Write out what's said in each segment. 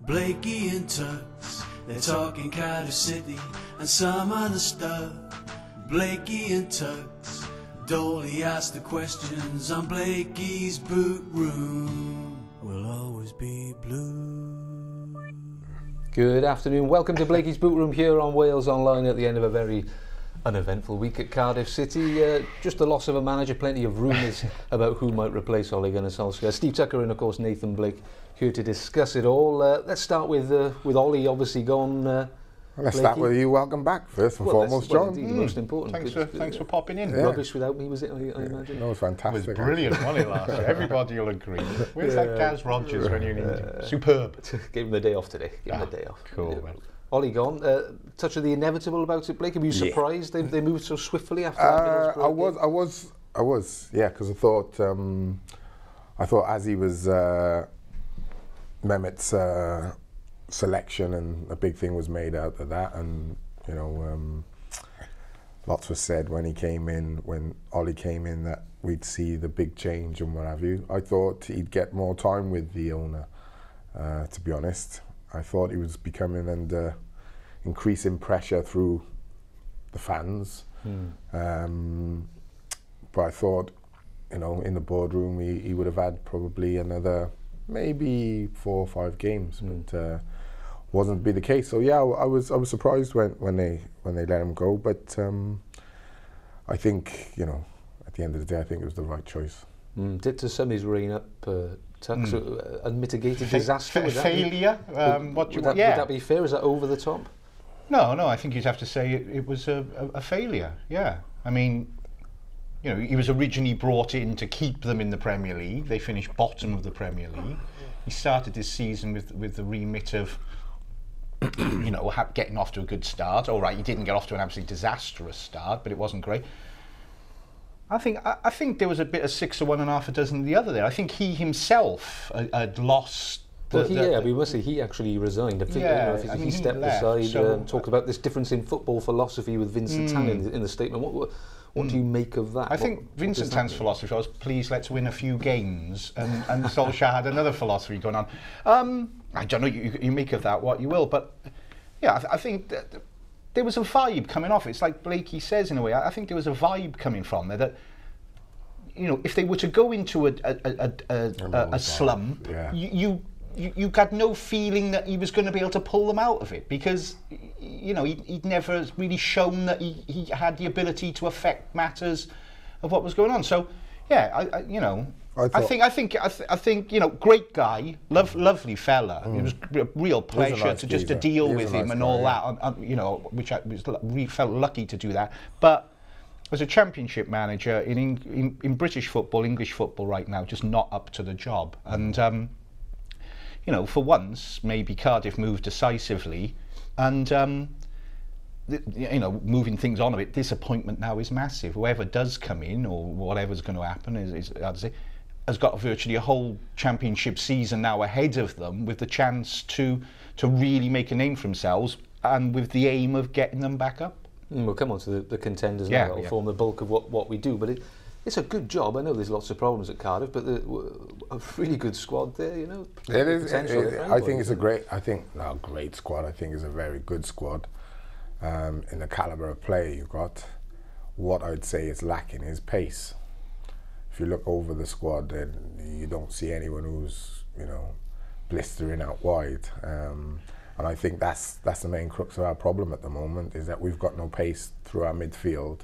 Blakey and Tucks, they're talking Cardiff City and some other stuff. Blakey and Tucks, Doel asked the questions on Blakey's Bootroom. Will always be blue. Good afternoon, welcome to Blakey's Bootroom here on Wales Online at the end of a very uneventful week at Cardiff City. Just the loss of a manager, plenty of rumours about who might replace Ole Gunnar Solskjaer. Steve Tucker and of course Nathan Blake here to discuss it all. Let's start with Ole obviously gone. Let's start with you. Welcome back, first and foremost, John. Indeed, the most important. Thanks for popping in. Yeah. Rubbish without me, was it? I imagine. No, it was fantastic. It was brilliant, wasn't it, last year? Everybody will agree. Where's that Gaz Rogers when you need him? Superb. Give him the day off today. Give him the day off. Cool, man. Ole gone. Touch of the inevitable about it, Blake. Were you surprised they moved so swiftly after that? I was, yeah, because I thought as he was Mehmet's selection, and a big thing was made out of that, and you know, lots was said when Ole came in, that we'd see the big change and what have you. I thought he'd get more time with the owner, to be honest. I thought he was becoming under increasing pressure through the fans, but I thought, you know, in the boardroom he would have had probably another maybe 4 or 5 games, but wasn't to be the case. So yeah, I was surprised when they let him go, but I think, you know, at the end of the day, I think it was the right choice. Did to some his reign up Tucks, unmitigated disaster? Failure? Would that be fair? Is that over the top? No, I think you'd have to say it was a failure, yeah. I mean, you know, he was originally brought in to keep them in the Premier League. They finished bottom of the Premier League. He started this season with the remit of, you know, getting off to a good start. All right, he didn't get off to an absolutely disastrous start, but it wasn't great. I think there was a bit of 6 of one and half a dozen the other there. I think he himself had lost. We must say he actually resigned. He stepped aside, talked about this difference in football philosophy with Vincent Tan in the statement. What do you make of that? I think Vincent Tan's philosophy was, please let's win a few games, and Solskjaer had another philosophy going on. I don't know, you make of that what you will, but yeah, I think that there was a vibe coming off. It's like Blakey says in a way. I think there was a vibe coming from there that, you know, if they were to go into a slump, you got no feeling that he was going to be able to pull them out of it, because, you know, he'd never really shown that he had the ability to affect matters of what was going on. So, yeah, I think you know, great guy, lovely fella. It was a real pleasure to deal with him and all that. You know, which we felt lucky to do that. But as a championship manager in British football, English football right now, just not up to the job. And you know, for once, maybe Cardiff moved decisively, and you know, moving things on a bit. Disappointment now is massive. Whoever does come in, or whatever's going to happen, has got virtually a whole championship season now ahead of them, with the chance to really make a name for themselves, and with the aim of getting them back up. We'll come on to the contenders now. That'll form the bulk of what we do, but it's a good job. I know there's lots of problems at Cardiff, but a really good squad there, you know. It is. I think it's a great. Great squad. I think it's a very good squad. In the calibre of play you've got, what I'd say is lacking is pace. If you look over the squad, then you don't see anyone who's, you know, blistering out wide. And I think that's the main crux of our problem at the moment, is that we've got no pace through our midfield,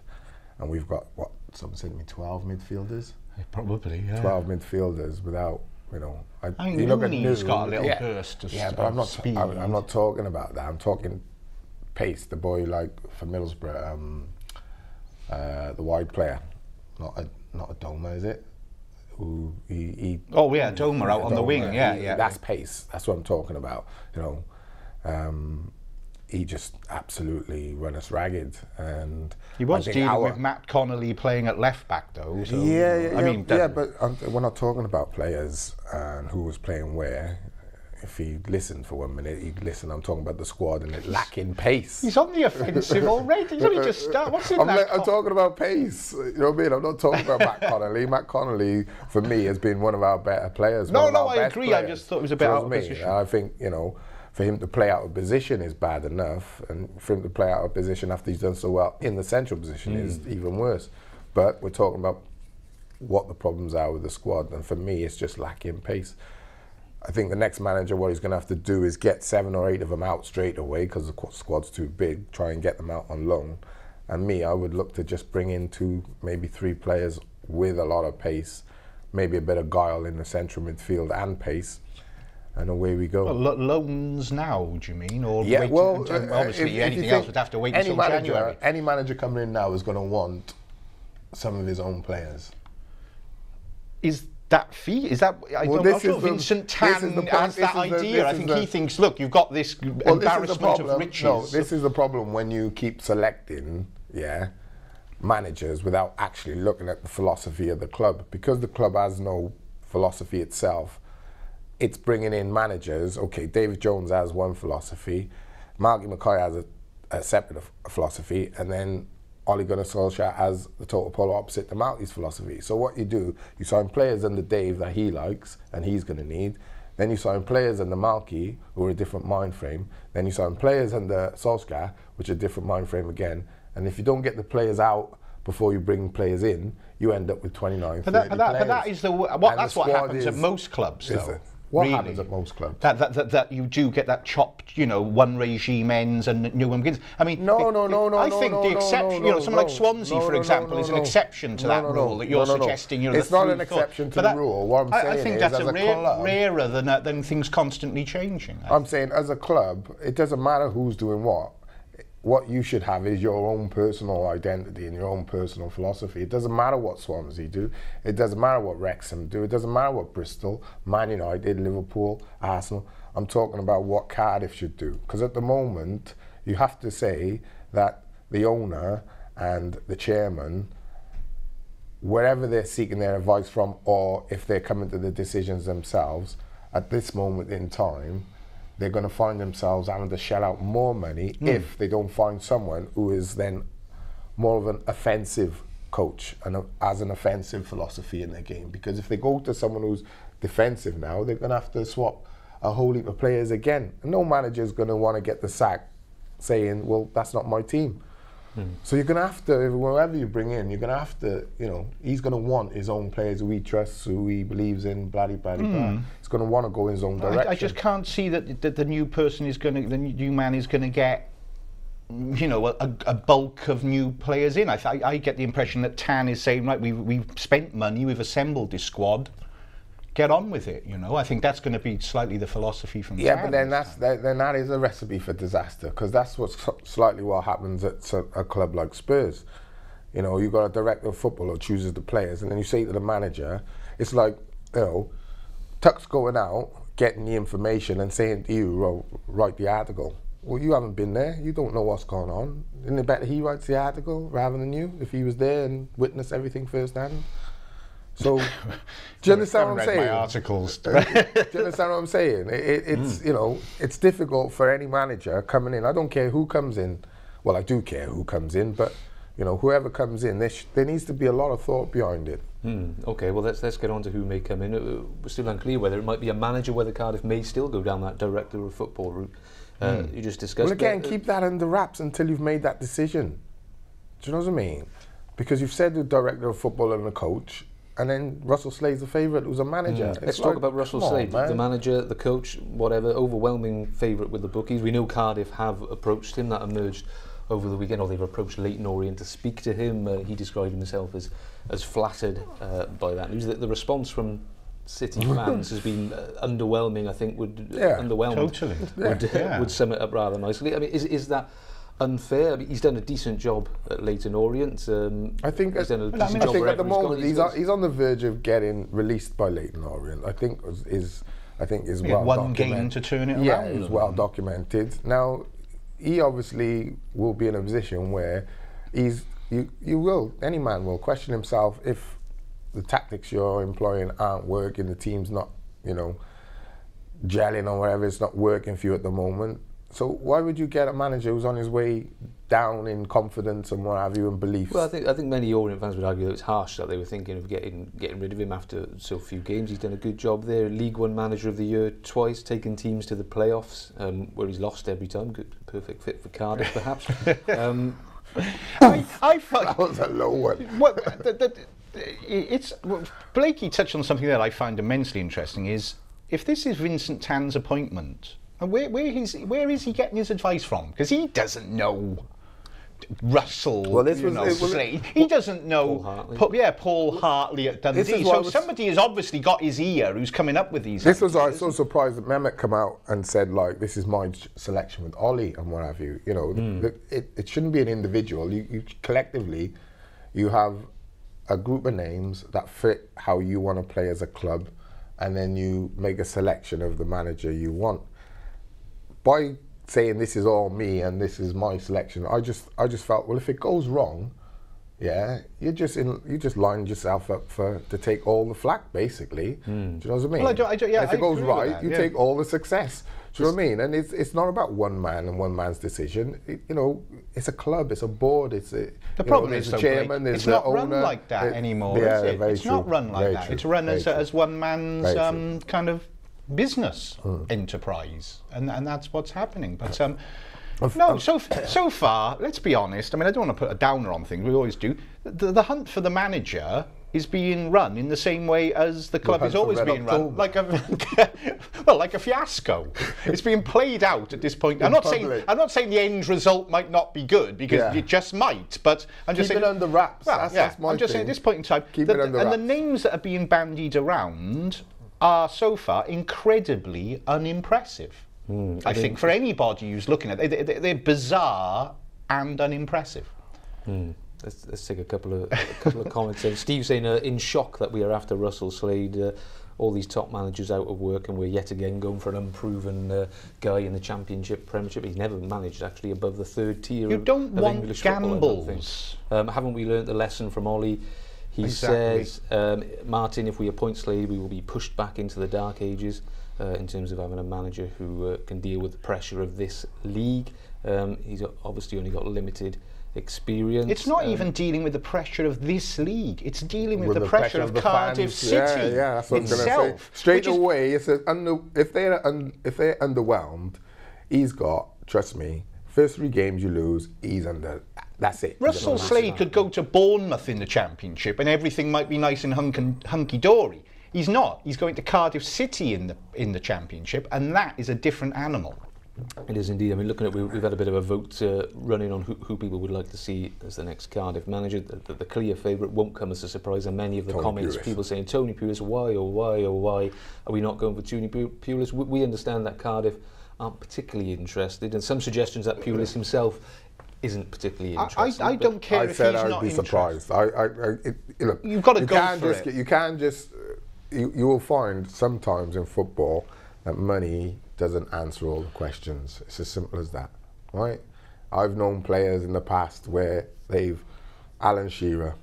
and we've got, what, someone said to me, 12 midfielders? Probably, yeah. 12 midfielders without, you know... I think Mooney's got a little burst of speed. Yeah, but I'm not talking about that. I'm talking pace. The boy, like, for Middlesbrough, the wide player, not a Doma, is it? who he oh yeah, Doma out on the wing, yeah. That's pace. That's what I'm talking about. You know, he just absolutely run us ragged, and he was dealing with Matt Connolly playing at left back though. So, but we're not talking about players and who was playing where. If he listened for 1 minute, he'd listen. I'm talking about the squad and it lacking pace. He's on the offensive already. He's only just started. What's in that? I'm talking about pace. You know what I mean? I'm not talking about Matt Connolly. Matt Connolly, for me, has been one of our better players. No, I agree. Players. I just thought it was a bit out of position. I think, you know, for him to play out of position is bad enough, and for him to play out of position after he's done so well in the central position is even worse. But we're talking about what the problems are with the squad, and for me, it's just lacking pace. I think the next manager, what he's going to have to do is get 7 or 8 of them out straight away because the squad's too big, try and get them out on loan. And me, I would look to just bring in 2, maybe 3 players with a lot of pace, maybe a bit of guile in the central midfield and pace, and away we go. Well, loans now, do you mean? Or yeah, well, obviously anything else would have to wait until January. Any manager coming in now is going to want some of his own players. Is that fee? Is that? I'm not sure Vincent Tan has that idea. I think he thinks, look, you've got this embarrassment of riches. No, this is the problem when you keep selecting, managers without actually looking at the philosophy of the club. Because the club has no philosophy itself, it's bringing in managers. Okay, David Jones has one philosophy, Marky McCoy has a separate philosophy, and then Ole Gunnar Solskjaer has the total polar opposite to Marty's philosophy. So what you do, you sign players under Dave that he likes and he's going to need. Then you sign players under Marky who are a different mind frame. Then you sign players under Solskjaer, which are a different mind frame again. And if you don't get the players out before you bring players in, you end up with 29, 30 players. But that is that's what happens at most clubs, though. What happens at most clubs? That you do get that chopped, one regime ends and new one begins. I mean, I think the exception, someone like Swansea, for example, is an exception to that rule that you're suggesting. It's not an exception to the rule. What I'm saying I think that's rarer than things constantly changing. I'm saying as a club, it doesn't matter who's doing what. What you should have is your own personal identity and your own personal philosophy. It doesn't matter what Swansea do. It doesn't matter what Wrexham do. It doesn't matter what Bristol, Man United, Liverpool, Arsenal. I'm talking about what Cardiff should do. Because at the moment, you have to say that the owner and the chairman, wherever they're seeking their advice from, or if they're coming to the decisions themselves, at this moment in time, they're going to find themselves having to shell out more money if they don't find someone who is then more of an offensive coach and has an offensive philosophy in their game. Because if they go to someone who's defensive now, they're going to have to swap a whole heap of players again. And no manager is going to want to get the sack saying, well, that's not my team. So you're going to have to, whoever you bring in, you're going to have to, he's going to want his own players who he trusts, who he believes in, blah, blah, blah. He's going to want to go in his own direction. I just can't see that the new person the new man is going to get, a bulk of new players in. I get the impression that Tan is saying, right, we've spent money, we've assembled this squad, get on with it, I think that's going to be slightly the philosophy from Tan. But then that is a recipe for disaster, because that's what's slightly what happens at a club like Spurs. You've got a director of football who chooses the players, and then you say to the manager, it's like, Tuck's going out, getting the information and saying to you, write the article. Well, you haven't been there, you don't know what's going on. Isn't it better he writes the article rather than you, if he was there and witnessed everything firsthand? So, do you understand what I'm saying? My articles. Do you understand what I'm saying? It's it's difficult for any manager coming in. I don't care who comes in. Well, I do care who comes in, but whoever comes in, there needs to be a lot of thought behind it. Okay, well let's get on to who may come in. We're still unclear whether it might be a manager, whether Cardiff may still go down that director of football route. You just discussed. Well, again, keep that under wraps until you've made that decision. Do you know what I mean? Because you've said the director of football and the coach. And then Russell Slade's the favourite, who's a manager. Let's talk about Russell Slade, the manager, the coach, whatever, overwhelming favourite with the bookies. We know Cardiff have approached him, that emerged over the weekend, or they've approached Leyton Orient to speak to him. He described himself as flattered by that news. The response from City fans has been underwhelming, I think, underwhelmed. Totally. Would sum it up rather nicely. I mean, is that unfair? I mean, he's done a decent job at Leyton Orient. I think he's done a decent I job think at the wherever moment he's gone. he's on the verge of getting released by Leyton Orient. I think is well one documented. game to turn it around. Yeah, it's well documented. Now, he obviously will be in a position where any man will question himself if the tactics you're employing aren't working, the team's not, gelling or whatever, it's not working for you at the moment. So why would you get a manager who's on his way down in confidence and what have you and beliefs? Well, I think many Orient fans would argue that it's harsh that they were thinking of getting rid of him after so few games. He's done a good job there. League One Manager of the Year twice, taking teams to the playoffs, where he's lost every time. Good, perfect fit for Cardiff, perhaps. I thought that was a low one. Blakey touched on something that I find immensely interesting. Is if this is Vincent Tan's appointment, and where is he getting his advice from? Because he doesn't know Russell. Well, Slade. He doesn't know. Paul Hartley at Dundee. So somebody has obviously got his ear who's coming up with these. This was I was so surprised that Mehmet come out and said like, "This is my selection with Ollie and what have you." It shouldn't be an individual. You collectively, you have a group of names that fit how you want to play as a club, and then you make a selection of the manager you want. By saying this is all me and this is my selection, I just felt, well, if it goes wrong, you just lined yourself up to take all the flack, basically. Do you know what I mean? Well, if it goes right, you take all the success. Do you know what I mean? And it's not about one man and one man's decision. It's a club, it's a board, the problem is the chairman, it's the not owner. run like that anymore, yeah, is it? Very it's true. not run like Very that. true. It's run Very as one man's kind of business enterprise, and that's what's happening. But so far, let's be honest. I mean, I don't want to put a downer on things. We always do. The hunt for the manager is being run in the same way as the club is always being run, like a fiasco. It's being played out at this point. I'm not saying the end result might not be good, because it just might. But I'm just saying keep it under wraps. Well, that's my I'm just saying at this point in time, the names that are being bandied around are so far incredibly unimpressive. I think for anybody who's looking at it, they're bizarre and unimpressive. Let's take a couple of comments. Steve saying in shock that we are after Russell Slade, all these top managers out of work, and we're yet again going for an unproven guy in the Championship, Premiership. He's never managed actually above the third tier. You don't want English gambles. Haven't we learnt the lesson from Ollie? He says, Martin, if we appoint Slade, we will be pushed back into the dark ages in terms of having a manager who can deal with the pressure of this league. He's obviously only got limited experience. It's not even dealing with the pressure of this league. It's dealing with the pressure of Cardiff City that's what itself. I was going to say. Straight away, it's if they're underwhelmed, he's got, trust me, first 3 games you lose, he's under. That's it. Russell Slade could go to Bournemouth in the Championship and everything might be nice and hunky-dory. He's not. He's going to Cardiff City in the Championship, and that is a different animal. It is indeed. I mean, looking at we've had a bit of a vote running on who people would like to see as the next Cardiff manager. The clear favourite won't come as a surprise, and many of the comments, people saying Tony Pulis, why are we not going for Tony Pulis? We understand that Cardiff aren't particularly interested, and some suggestions that Pulis himself isn't particularly interested. I don't care if he's not interested. I'd be surprised. Look, you've got to go for it. You can't just. You will find sometimes in football that money doesn't answer all the questions. It's as simple as that, right? I've known players in the past where Alan Shearer,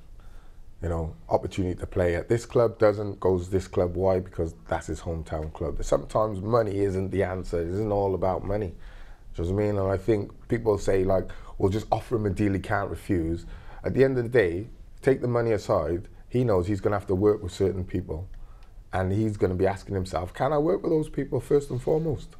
opportunity to play at this club, goes to this club. Why? Because that's his hometown club. Sometimes money isn't the answer. It isn't all about money. Do you know what I mean? And I think people say we'll just offer him a deal he can't refuse. At the end of the day, take the money aside, he knows he's going to have to work with certain people. And he's going to be asking himself, can I work with those people first and foremost?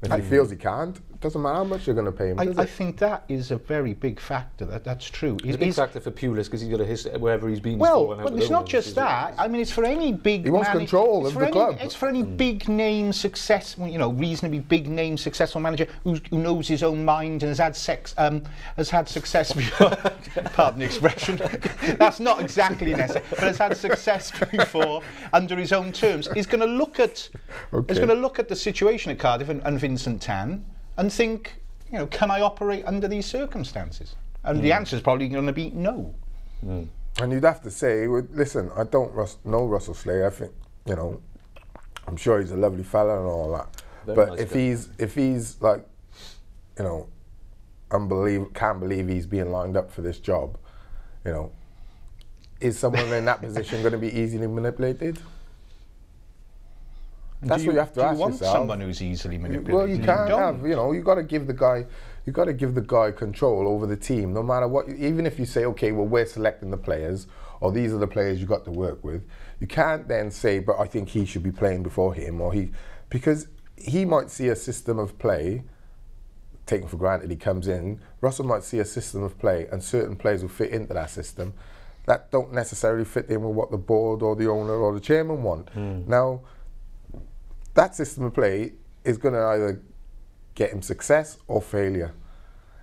If he feels he can't, it doesn't matter how much you're going to pay him, does it? I think that is a very big factor. That's true. It's a big factor for Pulis because he's got a history wherever he's been. Well, but it's not just that. I mean, it's for any big. He wants control of the club. It's for any big name reasonably big name successful manager who knows his own mind and has had success before. Pardon the expression. That's not exactly necessary, but has had success before under his own terms. He's going to look at. He's going to look at the situation at Cardiff and Vincent Tan and think, you know, can I operate under these circumstances? And the answer is probably going to be no. And you'd have to say, listen, I don't know Russell Slater. I think, you know, I'm sure he's a lovely fella and all that. But nice if he's like, you know, can't believe he's being lined up for this job, you know, is someone in that position going to be easily manipulated? That's what you have to ask yourself. Do you want someone who's easily manipulated? Well, you can't have, you know, you got to give the guy control over the team, no matter what. Even if you say, okay, well, we're selecting the players, or these are the players you got to work with, you can't then say, but I think he should be playing before him, because he might see a system of play, taken for granted he comes in, Russell might see a system of play, and certain players will fit into that system that don't necessarily fit in with what the board or the owner or the chairman want. Now, that system of play is going to either get him success or failure.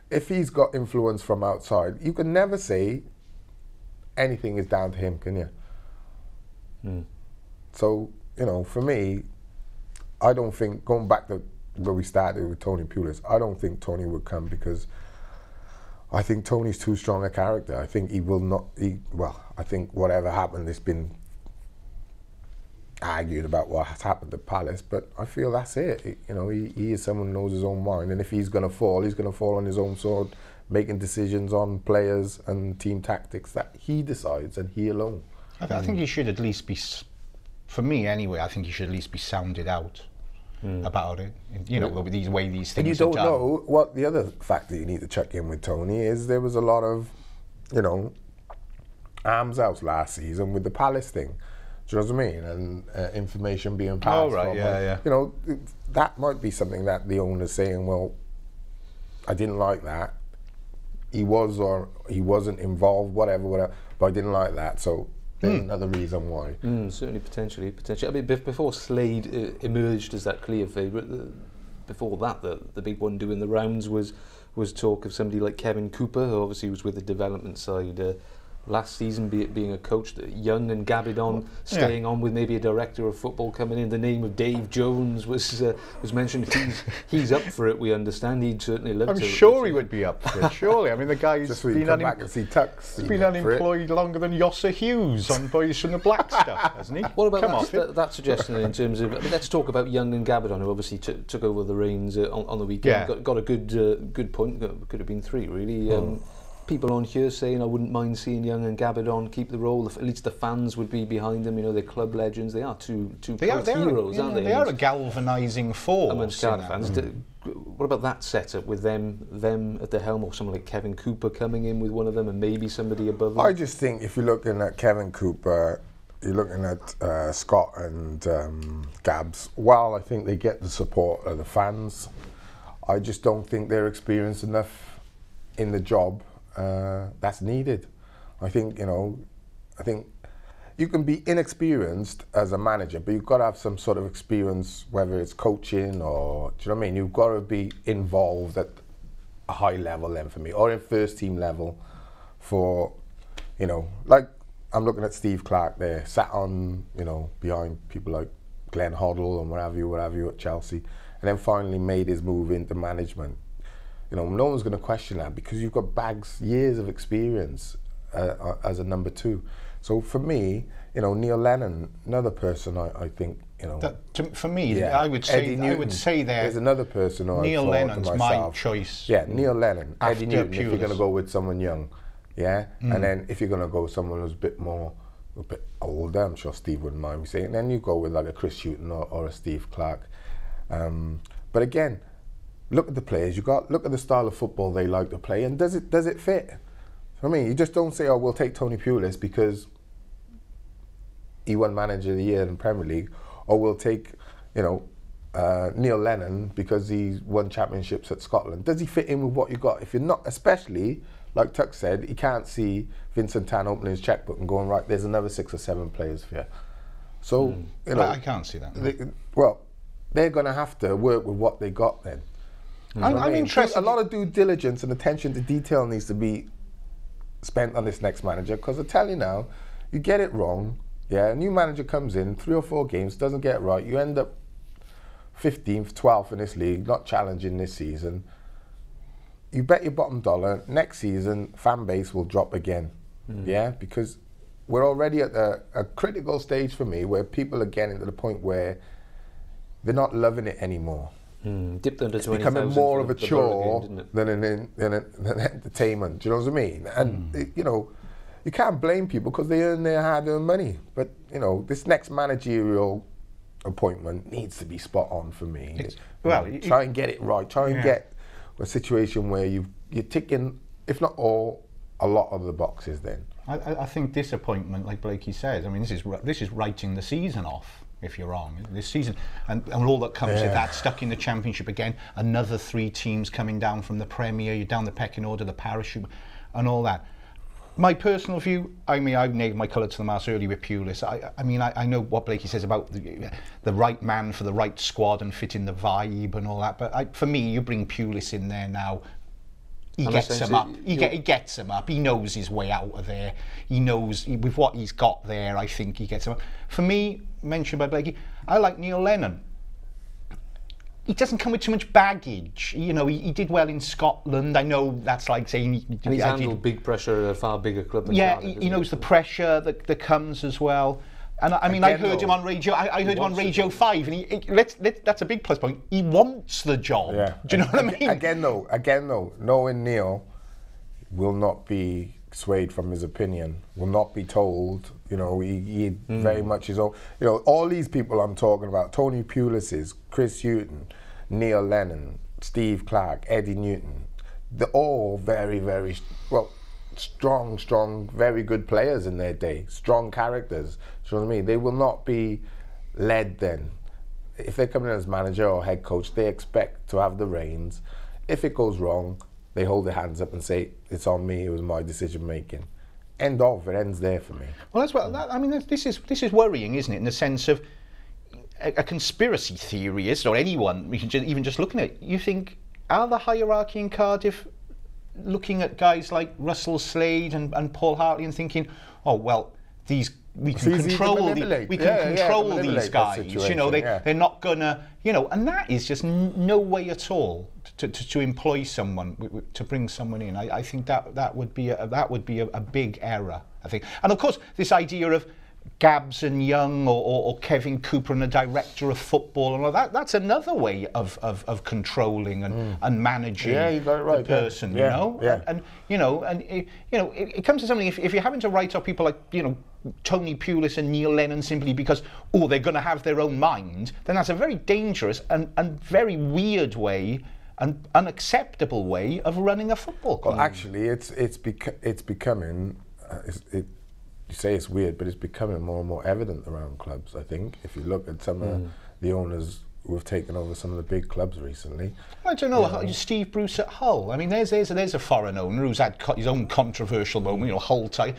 If he's got influence from outside, you can never say anything is down to him, can you? So, you know, for me, I don't think, going back to where we started with Tony Pulis, I don't think Tony would come because I think Tony's too strong a character. I think he will not, I think whatever happened, it's been argued about what has happened at Palace, but I feel that's it. You know, he is someone who knows his own mind, and if he's going to fall, he's going to fall on his own sword, making decisions on players and team tactics that he decides, and he alone. I think he should at least be, for me anyway, I think he should at least be sounded out about it. You know, with these things and you don't know what the other factor you need to check in with Tony is. There was a lot of, you know, arms out last season with the Palace thing. Do you know what I mean? And information being passed. Oh, right, yeah. You know, that might be something that the owner's saying, well, I didn't like that. He was or he wasn't involved, whatever, but I didn't like that. So there's another reason why. Certainly, potentially. I mean, before Slade emerged as that clear favourite, before that, the big one doing the rounds was talk of somebody like Kevin Cooper, who obviously was with the development side last season, being a coach, Young and Gabidon staying on with maybe a director of football coming in. The name of Dave Jones was mentioned. He's up for it, we understand. He'd certainly love to. I'm sure he would be up for it, surely. I mean, the guy's been unemployed longer than Yossa Hughes on Boys from the Black stuff, hasn't he? What about that suggestion in terms of, I mean, let's talk about Young and Gabidon, who obviously took over the reins on the weekend. Yeah. Got a good point. Could have been 3, really. People on here saying I wouldn't mind seeing Young and Gabidon keep the role. At least the fans would be behind them. You know, they're club legends. They are two heroes, aren't they? They are a galvanising force amongst Cardiff fans. What about that setup with them at the helm, or someone like Kevin Cooper coming in with one of them, and maybe somebody above them? I just think if you're looking at Kevin Cooper, you're looking at Scott and Gabs. While I think they get the support of the fans, I just don't think they're experienced enough in the job that's needed. I think you can be inexperienced as a manager, but you've got to have some sort of experience, whether it's coaching or, do you know what I mean? You've got to be involved at a high level then for me, or in first team level for, you know, like I'm looking at Steve Clarke there, sat on, you know, behind people like Glenn Hoddle and what have you at Chelsea, and then finally made his move into management. You know, no one's going to question that because you've got years of experience as a number 2. So for me, you know, Neil Lennon, another person I think, you know. For me, I would say there's another person. Neil Lennon's my choice. Yeah, Neil Lennon, Eddie Newton. If you're going to go with someone young, and then if you're going to go with someone who's a bit older, I'm sure Steve wouldn't mind me saying. And then you go with like a Chris Hughton or a Steve Clarke. But again, look at the players you got. Look at the style of football they like to play, and does it fit? I mean, you just don't say, "Oh, we'll take Tony Pulis because he won Manager of the Year in Premier League," or we'll take, you know, Neil Lennon because he won championships at Scotland. Does he fit in with what you got? If you're not, especially like Tuck said, he can't see Vincent Tan opening his checkbook and going, right, there's another 6 or 7 players for you. So you know, I can't see that. They're going to have to work with what they got then. I'm interested. A lot of due diligence and attention to detail needs to be spent on this next manager, because I tell you now, you get it wrong, a new manager comes in, 3 or 4 games, doesn't get it right, you end up 15th, 12th in this league, not challenging this season. you bet your bottom dollar next season fan base will drop again. Yeah, because we're already at a critical stage for me where people are getting to the point where they're not loving it anymore. Dipped under 20,000. It's becoming more of a chore than an entertainment. Do you know what I mean? And you know, you can't blame people because they earn their hard-earned money. But you know, this next managerial appointment needs to be spot on for me. Try and get it right. Try and get a situation where you're ticking, if not all, a lot of the boxes. Then I think this appointment, like Blakey says, I mean, this is writing the season off. If you're wrong this season, and all that comes with that, stuck in the Championship again, another 3 teams coming down from the Premier, you're down the pecking order, the parachute, and all that. My personal view, I mean, I've nailed my colour to the mast early with Pulis. I mean, I know what Blakey says about the right man for the right squad and fitting the vibe and all that, but for me, you bring Pulis in there now, he gets him up. He gets him up. He knows his way out of there. He knows with what he's got there. I think he gets him up. For me, mentioned by Blakey, I like Neil Lennon. He doesn't come with too much baggage. You know, he did well in Scotland. I know that's like saying. And he's handled big pressure at a far bigger club than Cardiff, he knows the pressure that comes as well. And I mean, I heard him on radio. I heard him on Radio 5, and that's a big plus point. He wants the job. Yeah. Do you know what I mean? Again, though, knowing Neil will not be swayed from his opinion. Will not be told. You know, he very much his own. You know, all these people I'm talking about: Tony Pulis, Chris Hughton, Neil Lennon, Steve Clark, Eddie Newton. They're all very, very strong, very good players in their day. Strong characters. Do you know what I mean? They will not be led then. If they're coming in as manager or head coach, they expect to have the reins. If it goes wrong, they hold their hands up and say, it's on me, it was my decision making. End of, it ends there for me. Well, that's what, I mean, this is worrying, isn't it, in the sense of a conspiracy theorist, or anyone, even just looking at it, you think, are the hierarchy in Cardiff looking at guys like Russell Slade and Paul Hartley and thinking, oh, well, we can control these guys, you know, they're not gonna, you know, and that is just no way at all to employ someone, to bring someone in. I think that would be a big error, I think. And of course, this idea of Gabs and Young or Kevin Cooper and a director of football and all that's another way of controlling and managing the person, you know. And it comes to something, if you're having to write up people like, you know, Tony Pulis and Neil Lennon simply because they're going to have their own mind, then that's a very dangerous and very weird way and unacceptable way of running a football club. Well, actually, it's becoming. You say it's weird, but it's becoming more and more evident around clubs, I think. If you look at some of the owners who have taken over some of the big clubs recently. I don't know, Steve Bruce at Hull. I mean, there's a foreign owner who's had his own controversial moment, you know, Hull type.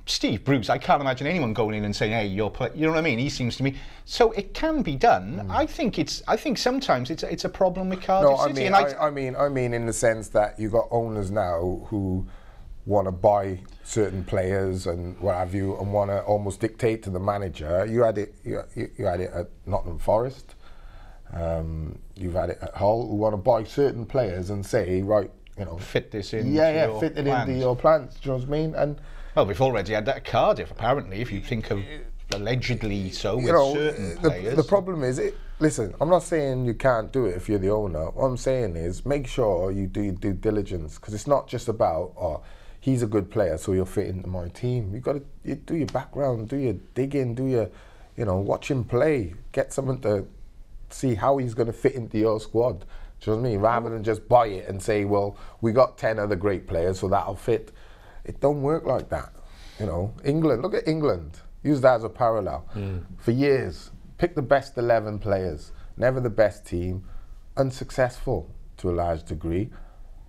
Steve Bruce, I can't imagine anyone going in and saying, hey, you know what I mean? He seems to me. So it can be done. I think sometimes it's a problem with Cardiff City. I mean in the sense that you got owners now who want to buy certain players and what have you, and want to almost dictate to the manager. You had it at Nottingham Forest. You've had it at Hull, who want to buy certain players and say, right, you know, fit this in. Fit it into your plans. Do you know what I mean? And well, we've already had that at Cardiff, apparently. If you think of allegedly so with certain players. The problem is, listen, I'm not saying you can't do it if you're the owner. What I'm saying is, make sure you do your due diligence, because it's not just about he's a good player, so he'll fit into my team. You've got to do your background, do your digging, do your, you know, watch him play, get someone to see how he's going to fit into your squad. Do you know what I mean? Rather than just buy it and say, well, we got 10 other great players, so that'll fit. It don't work like that. You know, England, look at England. Use that as a parallel. For years, pick the best 11 players, never the best team, unsuccessful to a large degree,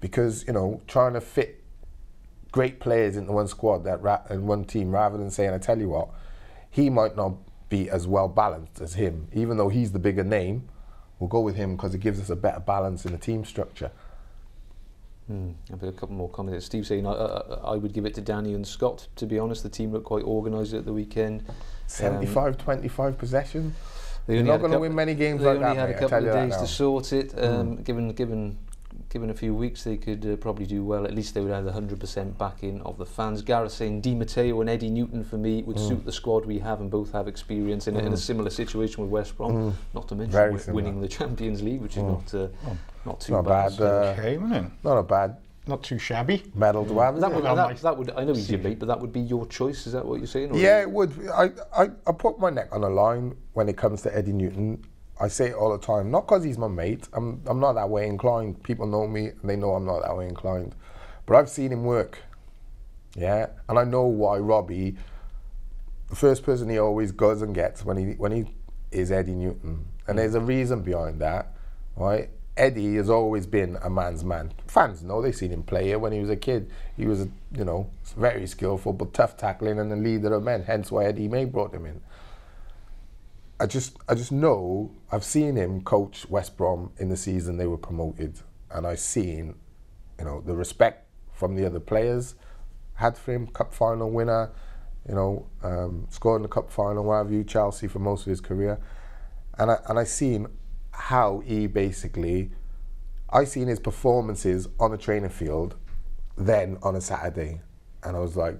because, you know, trying to fit great players into one squad and one team, rather than saying, I tell you what, he might not be as well balanced as him, even though he's the bigger name, we'll go with him because it gives us a better balance in the team structure. I've got a couple more comments. Steve saying I would give it to Danny and Scott, to be honest. The team looked quite organised at the weekend. 75-25 possession. You're not going to win many games like that, They only had a couple of days to sort it, given given a few weeks, they could probably do well. At least they would have the 100% backing of the fans. Gareth saying Di Matteo and Eddie Newton for me would suit the squad we have, and both have experience in a similar situation with West Brom. Not to mention winning the Champions League, which is not too bad. Okay, not a bad. Not too shabby. Medal to have. That would. I know he's your mate, but that would be your choice. Is that what you're saying? Yeah, it would. I put my neck on the line when it comes to Eddie Newton. I say it all the time, not because he's my mate. I'm not that way inclined. People know me, and they know I'm not that way inclined. But I've seen him work. Yeah, and I know why Robbie, the first person he always goes and gets when he is Eddie Newton, and there's a reason behind that, right? Eddie has always been a man's man. Fans know, they've seen him play here when he was a kid. He was, very skillful, but tough tackling and a leader of men. Hence why Eddie May brought him in. I just know, I've seen him coach West Brom in the season they were promoted, and I've seen, the respect from the other players had for him. Cup final winner, scored in the cup final, what have you, Chelsea for most of his career, and I seen how he basically, I seen his performances on the training field then on a Saturday, and I was like,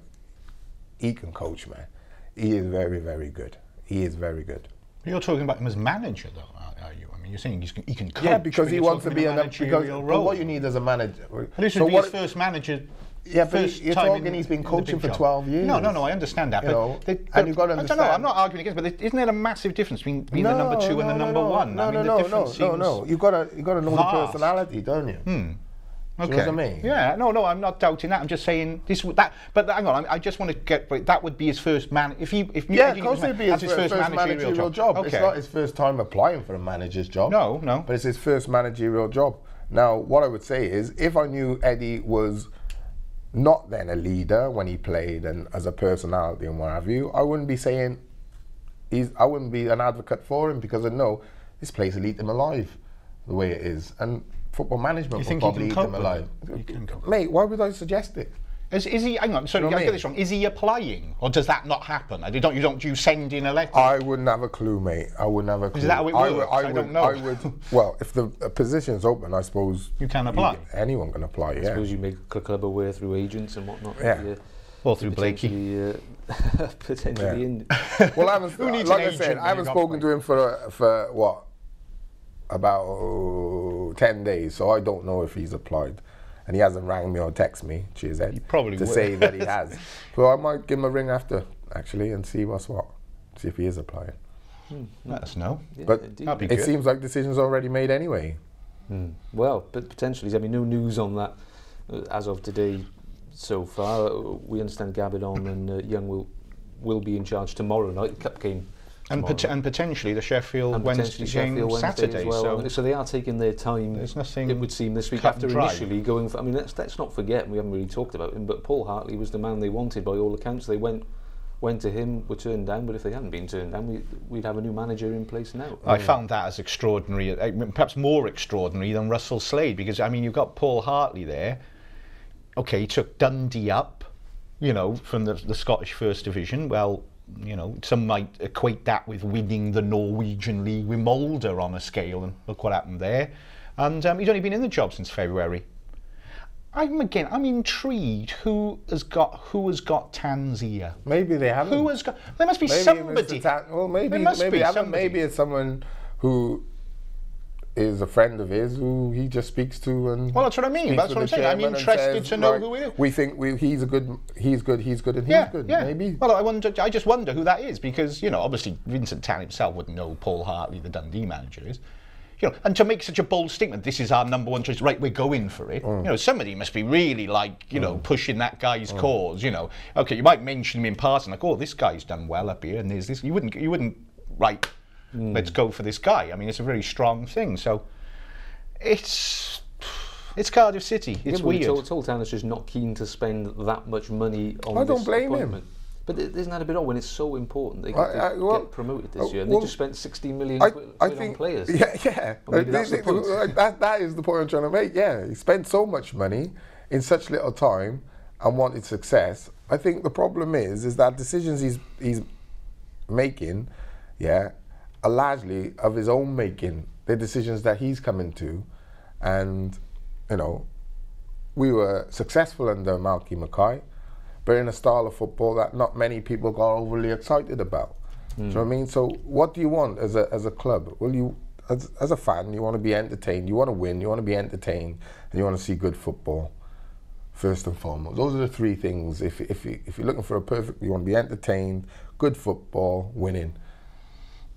he can coach, man. He is very, very good. He is very good. You're talking about him as manager, though, are you? I mean, you're saying he can coach. Yeah, because he wants to be a managerial role. What you need as a manager. This would be his first manager. Yeah, but you're talking he's been coaching for 12 years. No, I understand that. And you've got to understand. I don't know, I'm not arguing against, but isn't there a massive difference between being the number 2 and the number 1? No. You've got to know the personality, don't you? Okay. Do you know what I mean? Yeah, no, I'm not doubting that. I'm just saying that. But hang on, I just want to get. That would be his first man. If of course it'd be his first managerial job. Okay. It's not his first time applying for a manager's job. No. But it's his first managerial job. Now, what I would say is, if I knew Eddie was not then a leader when he played and as a personality and what have you, I wouldn't be saying I wouldn't be an advocate for him, because I know this place will eat him alive the way it is, and football management will probably eat him alive. Mate, why would I suggest it? Is he? Hang on, sorry, I get this wrong. Is he applying, or does that not happen? Do you send in a letter? I wouldn't have a clue, mate. I wouldn't have a clue. Is that how it works? I don't know. Well, if the position's open, I suppose you can apply. Anyone can apply. I suppose you make a club aware through agents and whatnot. Yeah. Or through Blakey. Potentially in. Well, I haven't spoken to him for what, about 10 days, so I don't know if he's applied. And he hasn't rang me or text me, to say that he has. So I might give him a ring after, actually, and see what's what. See if he is applying. Let us know. Yeah, but it seems like decisions already made anyway. Well, but potentially, I mean, no news on that as of today so far. We understand Gabidon and Young will be in charge tomorrow night. The cup game. And potentially the Sheffield Wednesday game Saturday. Well. So they are taking their time. There's nothing. It would seem this week after initially going for. I mean, let's not forget. We haven't really talked about him, but Paul Hartley was the man they wanted by all accounts. They went to him, were turned down. But if they hadn't been turned down, we'd have a new manager in place now. I found that as extraordinary, perhaps more extraordinary than Russell Slade, because I mean, you've got Paul Hartley there. Okay, he took Dundee up, from the Scottish First Division. Well, some might equate that with winning the Norwegian League with Mulder on a scale, and look what happened there. And he's only been in the job since February. I'm intrigued. Who has got Tanzia? Maybe they haven't. Who has got? There must be somebody. Maybe it's someone who is a friend of his who he just speaks to, and well, that's what I mean. That's what I'm saying. I'm interested to know who it is. We think he's good, and he's good. Yeah. Maybe. Well, I just wonder who that is, because obviously Vincent Tan himself wouldn't know who Paul Hartley, the Dundee manager, is. And to make such a bold statement, this is our number 1 choice. Right, we're going for it. Somebody must be really pushing that guy's cause. Okay, you might mention him in passing, like, oh, this guy's done well up here, and there's this. You wouldn't right. Let's go for this guy. I mean, it's a very strong thing. So it's Cardiff City. It's weird. Town is just not keen to spend that much money on this I don't blame him. But isn't that a bit odd when it's so important? They get promoted this year, and they just spent 16 million quid on players. Yeah. That is the point I'm trying to make. Yeah, he spent so much money in such little time and wanted success. I think the problem is that decisions he's making, are largely of his own making. They're decisions that he's coming to, and you know, we were successful under Malky Mackay, but in a style of football that not many people got overly excited about. Do you know what I mean? So what do you want as a club? Well, you as a fan, you want to be entertained, you want to win, you want to be entertained, and you want to see good football. First and foremost, those are the three things. If you're looking for a perfect, you want to be entertained, good football, winning.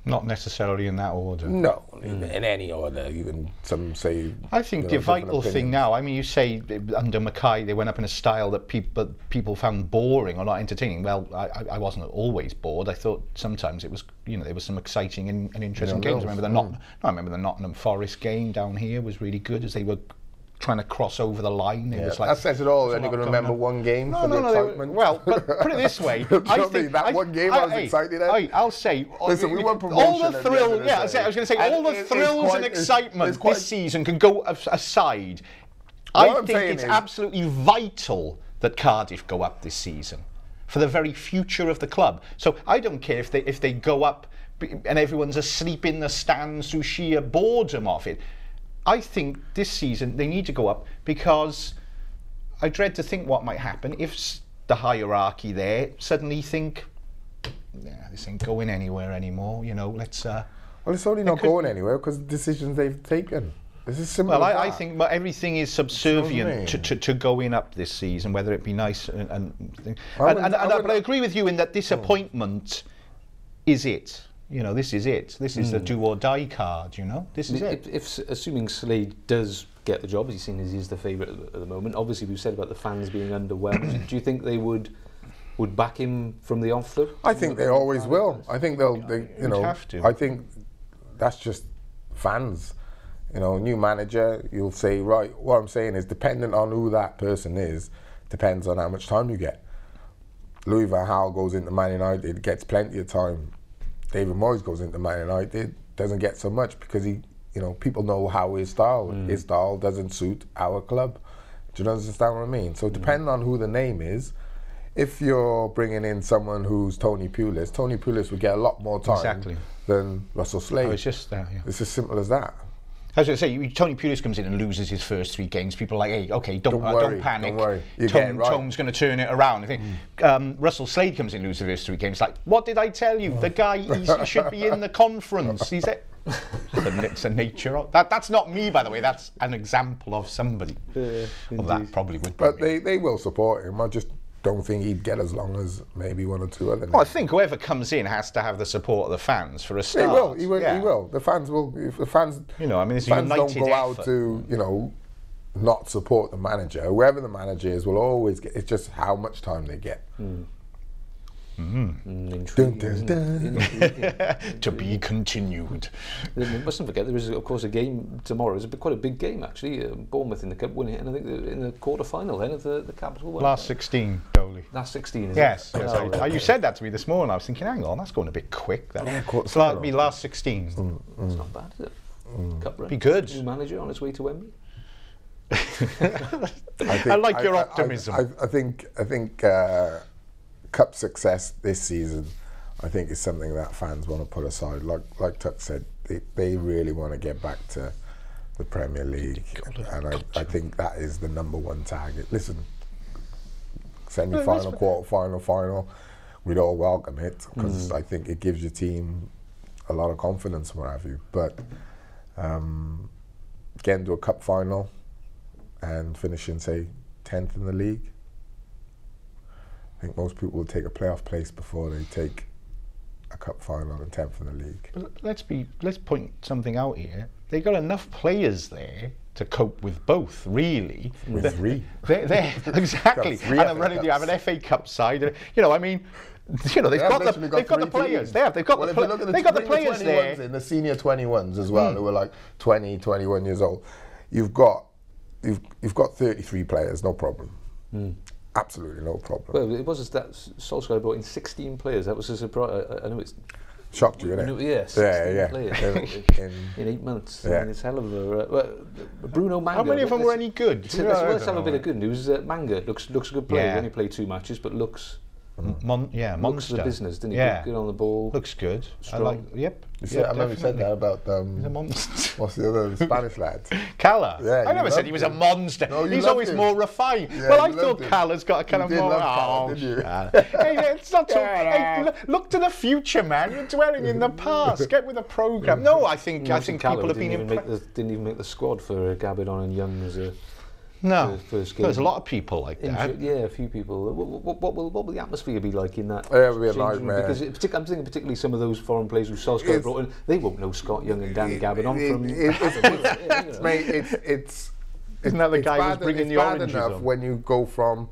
Not necessarily in that order. No, in any order. You can some say. I think the vital thing now. I mean, you say under Mackay they went up in a style that people found boring or not entertaining. Well, I wasn't always bored. I thought sometimes it was, you know, there was some exciting and interesting games. I remember the Nottingham Forest game down here was really good as they were trying to cross over the line. It was like, that says it all. Then you're going to remember one game for the excitement. Well, but put it this way. I think that one game I was excited at. I'll say, listen, we want promotion. All the thrill, I was going to say, all the thrills and excitement this season can go aside. I think it's absolutely vital that Cardiff go up this season for the very future of the club. So I don't care if they go up and everyone's asleep in the stands through sheer boredom of it. I think this season they need to go up because I dread to think what might happen if the hierarchy there suddenly think, yeah, this ain't going anywhere anymore. You know, let's. Well, it's only not going anywhere because the decisions they've taken. This is simple. Well, I think everything is subservient to going up this season, whether it be nice and but I agree with you in that disappointment is it. You know, this is it. This is the do or die card, you know? This is it. If assuming Slade does get the job, as he's seen as he's the favourite at the moment, obviously we've said about the fans being underwhelmed. Do you think they would back him from the off though? I think they always will. I think they have to. I think that's just fans. You know, new manager, you'll say, right, what I'm saying is dependent on who that person is, depends on how much time you get. Louis van Gaal goes into Man United, gets plenty of time. David Moyes goes into Man United, doesn't get so much because people know how his style doesn't suit our club. Do you understand what I mean? So depending on who the name is, if you're bringing in someone who's Tony Pulis would get a lot more time than Russell Slade. Oh, it's just that, yeah. It's as simple as that. I was going to say, Tony Pulis comes in and loses his first 3 games. People are like, hey, okay, don't panic. Don't worry. Tone's going to turn it around. I think Russell Slade comes in and loses the first 3 games. Like, what did I tell you? The guy, he should be in the conference. It's a nature of that's not me, by the way. That's an example of somebody. Well, that probably would be. But they will support him. I just don't think he'd get as long as maybe 1 or 2 other names. Well, I think whoever comes in has to have the support of the fans for a start. He will. The fans will. If the fans, it's fans a don't go effort. out to, not support the manager. Whoever the manager is will always get. It's just how much time they get. To be continued. We mustn't forget there is, of course, a game tomorrow. It's quite a big game, actually. Bournemouth in the cup winning, and I think they're in the quarter-final then of the Capital One. Last 16, Doel. Last 16, is yes, it? Yes. You said that to me this morning. I was thinking, hang on, that's going a bit quick. It's last 16. That's not bad, is it? Cup run. Be good. New manager on his way to Wembley. I like your optimism. I think Cup success this season, I think, is something that fans want to put aside. Like Tuck said, they really want to get back to the Premier League, and I think that is the #1 target. Listen, semi-final, quarter-final, final, we'd all welcome it because I think it gives your team a lot of confidence and what have you. But getting to a cup final and finishing, say, 10th in the league, I think most people will take a playoff place before they take a cup final and 10th in the league. But let's point something out here. They got enough players there to cope with both, really. With 3. They're exactly. And I'm running. You have an FA Cup side. They've got the players. They've got the players there. In the senior 21s as well, who were like 20, 21 years old. You've got 33 players, no problem. Absolutely no problem. Well, it was that Solskjaer brought in 16 players. That was a surprise. I know it's shocked you, didn't it? Yeah, 16 players in 8 months. Yeah. I mean, it's hell of a... Bruno Manga. How many of them were any good? Let's have a bit of good news. Manga looks a good player. Yeah. He only played 2 matches, but looks Monster. Looks the business, didn't he? Yeah. Good on the ball. Looks good. Strong. Yep. I remember you said that about He's a monster. what's the other Spanish lads? Calla. Yeah, I never said he was a monster. No, He's loved always him. more refined. Yeah, well, I you thought loved him. Calla's got a kind of did more. love Calla, didn't you? Hey, it's not so. Hey, look to the future, man. You're dwelling in the past. Get with the program. No, I think people have been impressed. Didn't even make the squad for Gabidon and Young as a first game. There's a lot of people like that. Yeah, a few people. What will the atmosphere be like in that? Yeah, it'll be a changing room? nightmare. Because I'm thinking particularly some of those foreign players who Solskjaer brought in, they won't know Scott Young and Dan Gabidon from. Mate, it's Isn't that the guy who's bringing the oranges enough on? when you go from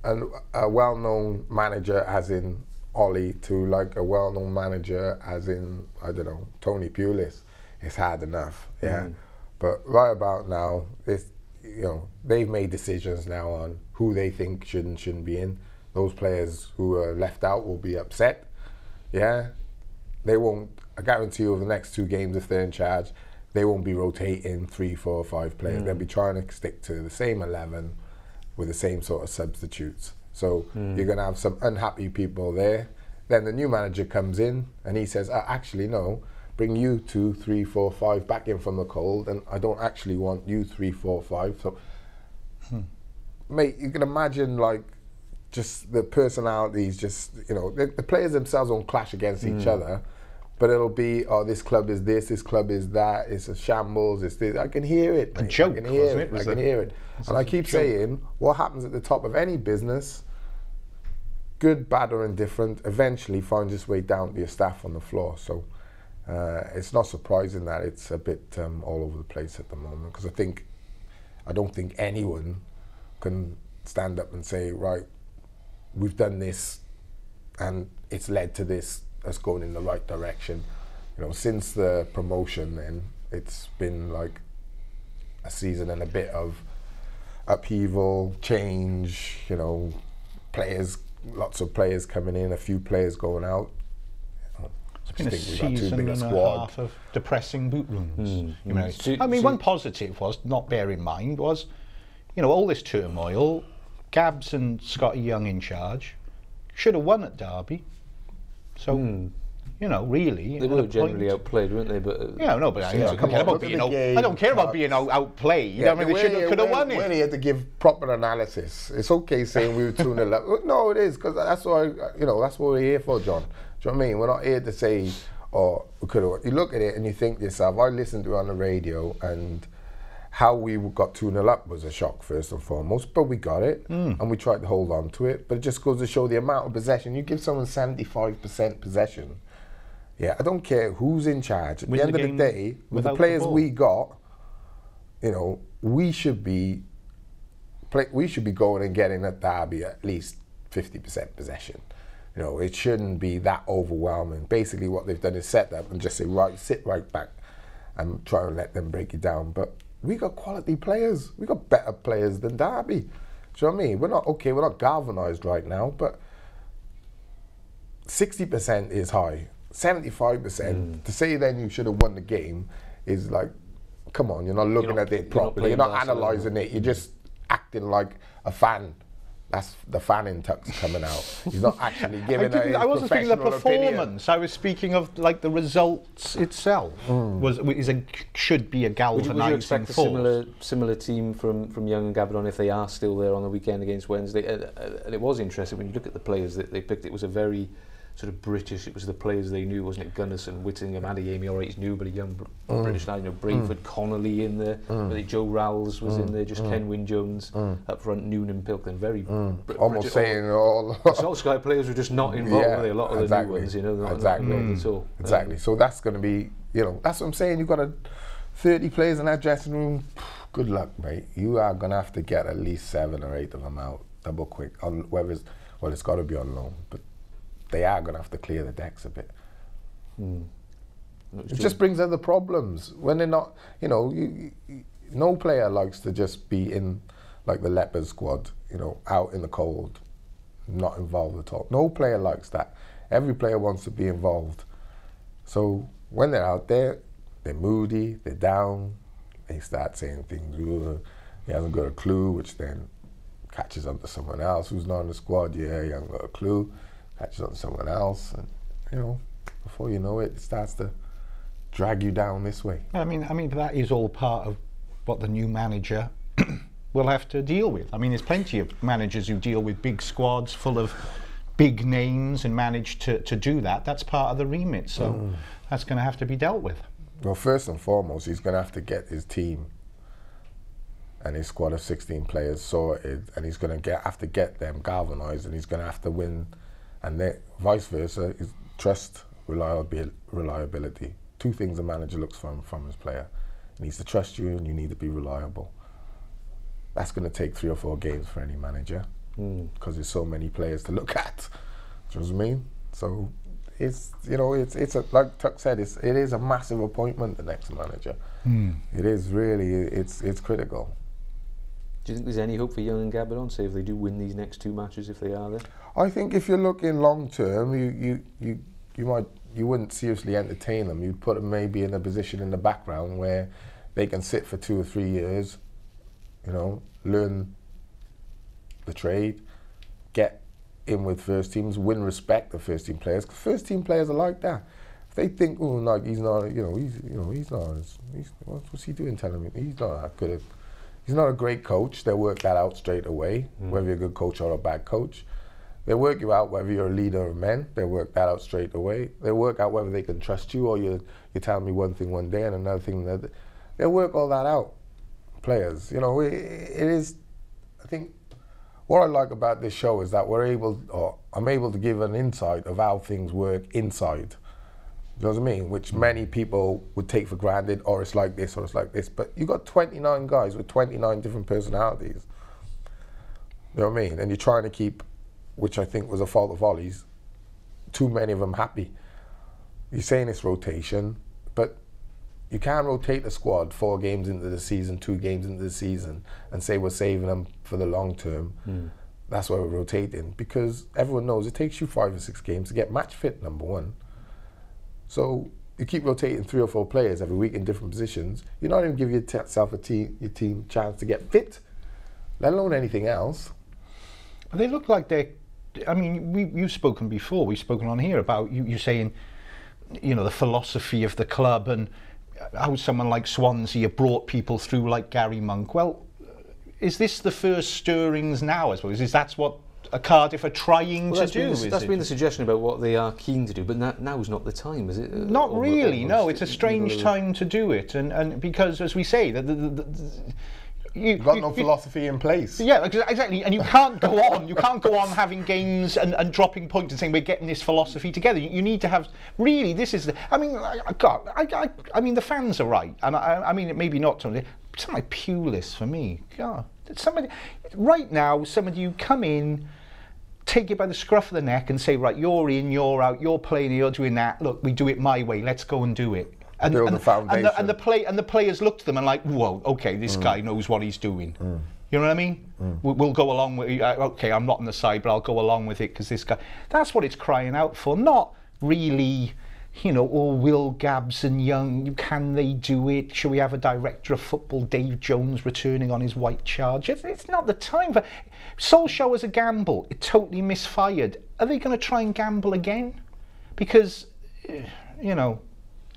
a well-known manager, as in Ole, to like a well-known manager, as in, I don't know, Tony Pulis. It's hard enough, yeah. But right about now, they've made decisions now on who they think should and shouldn't be in. Those players who are left out will be upset, yeah. They won't, I guarantee you over the next 2 games, if they're in charge, they won't be rotating 3, 4, 5 players. They'll be trying to stick to the same 11 with the same sort of substitutes. So you're going to have some unhappy people there. Then the new manager comes in and he says, actually, no, bring you 2, 3, 4, 5 back in from the cold, and I don't actually want you 3, 4, 5. So, mate, you can imagine like just the personalities, just, the players themselves won't clash against each other. But it'll be, this club is this club is that, it's a shambles, it's this. I can hear it, mate. A joke, I can hear wasn't it? I can hear it. And I keep saying, what happens at the top of any business, good, bad or indifferent, eventually finds its way down to your staff on the floor. So it's not surprising that it's a bit all over the place at the moment, because I don't think anyone can stand up and say, right, we've done this and it's led to this, us going in the right direction. Since the promotion, then it's been like a season and a bit of upheaval, change, players, lots of players coming in, a few players going out. It's been a season and a half of depressing boot rooms. One positive was, not bear in mind, was, all this turmoil, Gabs and Scotty Young in charge, should have won at Derby. So, really, they were generally outplayed, weren't they? But but I don't care about being I don't care about being outplayed. Yeah, they could have won it. We only had to give proper analysis. It's okay saying we were 2-0 up. No, it is, because that's why that's what we're here for, John. Do you know what I mean? We're not here to say, we could have. You look at it and you think to yourself, I listened to it on the radio, and how we got 2-0 up was a shock first and foremost, but we got it and we tried to hold on to it. But it just goes to show the amount of possession. You give someone 75% possession. Yeah, I don't care who's in charge. At the end of the day, with the players we got, we should be going and getting at Derby at least 50% possession. It shouldn't be that overwhelming. Basically, what they've done is set up and just say, right, sit right back and try and let them break it down. But we got quality players. We got better players than Derby. Do you know what I mean? We're not galvanised right now, but 60% is high. 75%, to say then you should have won the game is like, come on, you're not looking at it properly, you're not analysing it, you're just acting like a fan. That's the fan in Tuck's coming out. He's not actually giving I wasn't speaking of the performance, opinion. I was speaking of like the results itself. Should be a galvanising Would you expect force. a similar team from Young and Gabidon if they are still there on the weekend against Wednesday? And it was interesting when you look at the players that they picked. It was a very sort of British. It was the players they knew, wasn't it? Gunnarsson, Whittingham, Adeyemi, all right, he's new, but a young British lad. Brayford, Connolly in there. Joe Rowles was in there. Just Kenwyn Jones up front. Noonan, Pilkington, very almost British, saying all. Solskjaer players were just not involved. Were they? A lot of the new ones, not involved at all. Exactly. So that's going to be, that's what I'm saying. You've got 30 players in that dressing room. Good luck, mate. You are going to have to get at least 7 or 8 of them out double quick. It's got to be on loan, but they are going to have to clear the decks a bit. It just brings other problems. When they're not, no player likes to just be in like the Leopard squad, out in the cold, not involved at all. No player likes that. Every player wants to be involved. So when they're out there, they're moody, they're down, they start saying things, he hasn't got a clue, which then catches on to someone else who's not in the squad. Yeah, you haven't got a clue. Catches on to someone else, and you know, before you know it, it starts to drag you down this way. I mean, that is all part of what the new manager will have to deal with. I mean, there's plenty of managers who deal with big squads full of big names and manage to do that. That's part of the remit, so that's going to have to be dealt with. Well, first and foremost, he's going to have to get his team and his squad of 16 players sorted, and he's going to have to get them galvanised, and he's going to have to win, and then vice versa, is trust, reliability. Two things a manager looks for from his player. He needs to trust you, and you need to be reliable. That's going to take 3 or 4 games for any manager, because there's so many players to look at. Do you know what I mean? So it's, you know, it's a, like Tuck said, it is a massive appointment, the next manager. It is really, it's critical. Do you think there's any hope for Young and Gabadon, say if they do win these next 2 matches, if they are there? I think if you're looking long term, you wouldn't seriously entertain them. You'd put them maybe in a position in the background where they can sit for 2 or 3 years, you know, learn the trade, get in with first teams, win respect of first team players. 'Cause first team players are like that. If they think, oh, like he's not, what's he doing? Telling me he's not that good. He's not a great coach. They'll work that out straight away, whether you're a good coach or a bad coach. They'll work you out whether you're a leader of men. They'll work that out straight away. They'll work out whether they can trust you, or you're telling me one thing one day and another thing another. They'll work all that out. Players, you know, it is. I think what I like about this show is that I'm able to give an insight of how things work inside. You know what I mean? Which many people would take for granted, or it's like this, or it's like this. But you got 29 guys with 29 different personalities. You know what I mean? And you're trying to keep, which I think was a fault of Ollie's, too many of them happy. You're saying it's rotation, but you can't rotate the squad 4 games into the season, 2 games into the season, and say we're saving them for the long term. That's why we're rotating, because everyone knows it takes you 5 or 6 games to get match fit, number one. So you keep rotating 3 or 4 players every week in different positions. You're not even giving yourself your team chance to get fit, let alone anything else. They look like they're, I mean, you've spoken before, we've spoken on here about you saying, you know, the philosophy of the club and how someone like Swansea brought people through like Gary Monk. Well, is this the first stirrings now, I suppose? Is that what Cardiff are trying to do? That's been the suggestion about what they are keen to do, but now's not the time, is it? Not really, no. It's a strange time to do it, and because, as we say, You've got no philosophy in place. Yeah, exactly. And you can't go on. You can't go on having games and dropping points and saying we're getting this philosophy together. You need to have. Really, this is. I mean, the fans are right, and I mean, maybe not something like Pulis for me. God, somebody right now. Somebody you come in, take it by the scruff of the neck, and say, right, you're in, you're out, you're playing, you're doing that. Look, we do it my way. Let's go and do it. And the players look to them and like, whoa, okay, this guy knows what he's doing. You know what I mean? We'll go along with. Okay, I'm not on the side, but I'll go along with it because this guy. That's what it's crying out for. Not really, you know. Oh, will Gabs and Young? Can they do it? Should we have a director of football, Dave Jones, returning on his white charge? It's not the time for. Solskjaer was a gamble. It totally misfired. Are they going to try and gamble again? Because, you know.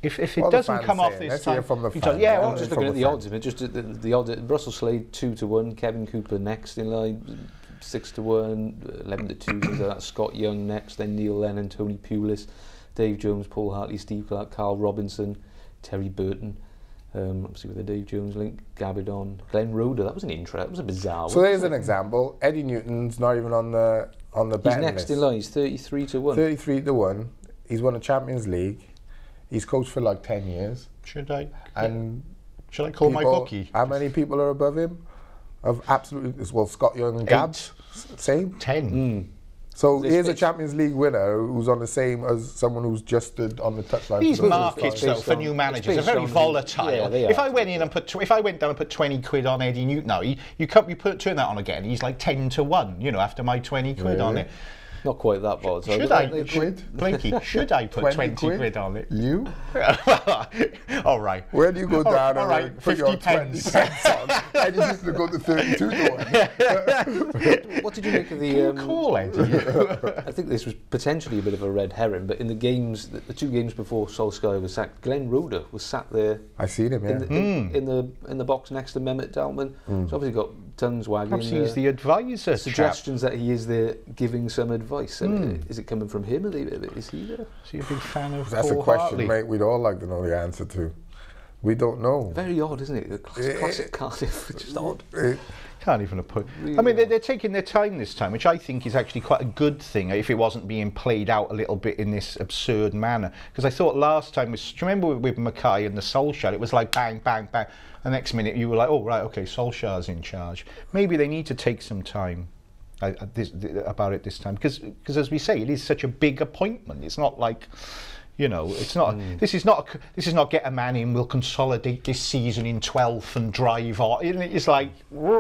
If it doesn't come off this time, from the I'm just looking at the odds of it. Just the odds. Russell Slade 2-1, Kevin Cooper next in line 6-1, 11-2. Things like that. Scott Young next, then Neil Lennon, Tony Pulis, Dave Jones, Paul Hartley, Steve Clark, Carl Robinson, Terry Burton. Obviously with the Dave Jones link, Gabadon, Glenn Roeder. That was an intro. That was a bizarre one. So there's an example. Eddie Newton's not even on the betting list. He's next in line. He's 33-1. 33-1. He's won a Champions League. He's coached for like 10 years. Should I call my bookie? How many people are above him? Of absolutely, well, Scott Young and Gabs, same. 10. So here's a Champions League winner who's on the same as someone who's just stood on the touchline. These markets, though, for new managers are very volatile. Yeah, if I went in and if I went down and put 20 quid on Eddie Newton, now turn that on again. He's like 10-1. You know, after my 20 quid on it. Not quite that bad. So Should Blakey, should I put 20 quid on it? You? All right. Where do you go down all and right, put 50 your pence. 20 pence on? I just used to go to 32 to 1. What did you make of the... Cool, Eddie. I think this was potentially a bit of a red herring, but in the games, the 2 games before Solskjaer was sacked, Glenn Roeder was sat there. I seen him, yeah. In the box next to Mehmet Dalman. He's obviously got tongues wagging. Perhaps he's the advisor. Suggestions that he is there giving some advice. Is it coming from him? Is he there? Is he a big fan of That's Paul a question, Hartley? mate, we'd all like to know the answer to. We don't know. Very odd, isn't it? The classic Cardiff. It's just odd. Can't even put. Really I mean, they're taking their time this time, which I think is actually quite a good thing. If it wasn't being played out a little bit in this absurd manner, because I thought last time do you remember with Mackay and the Solskjaer? It was like bang, bang, bang. The next minute you were like, oh right, okay, Solskjaer's in charge. Maybe they need to take some time about it this time, because as we say, it is such a big appointment. It's not like. It's not. This is not get a man in. We'll consolidate this season in 12th and drive on. It's like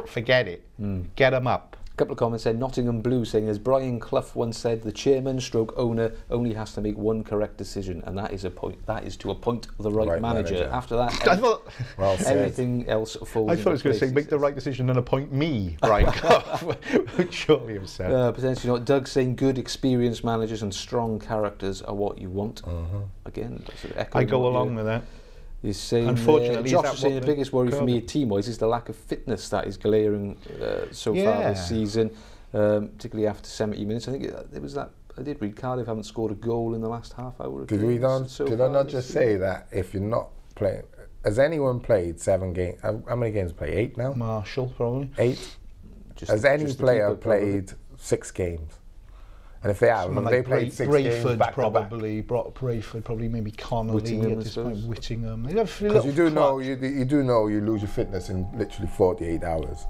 forget it. Get them up. A couple of comments there. Nottingham Blue saying, as Brian Clough once said, the chairman stroke owner only has to make one correct decision, and that is to appoint the right manager. After that, everything else falls. I thought it was going to say make the right decision and appoint me, Brian Clough. Would surely have said. Potentially not. Doug saying good experienced managers and strong characters are what you want. Again, sort of I go along with that. He's saying, unfortunately, Josh is saying the biggest worry for me team-wise is the lack of fitness that is glaring so far this season, particularly after 70 minutes. I think it was that I did read Cardiff haven't scored a goal in the last half hour. Did I not just say that if you're not playing, has anyone played 7 games? How many games played? 8 now? Marshall probably. 8. Has any player played 6 games? And if they have, they played 6 games back to back. Brayford probably, maybe Connolly at this point, Whittingham. Because you do know you lose your fitness in literally 48 hours.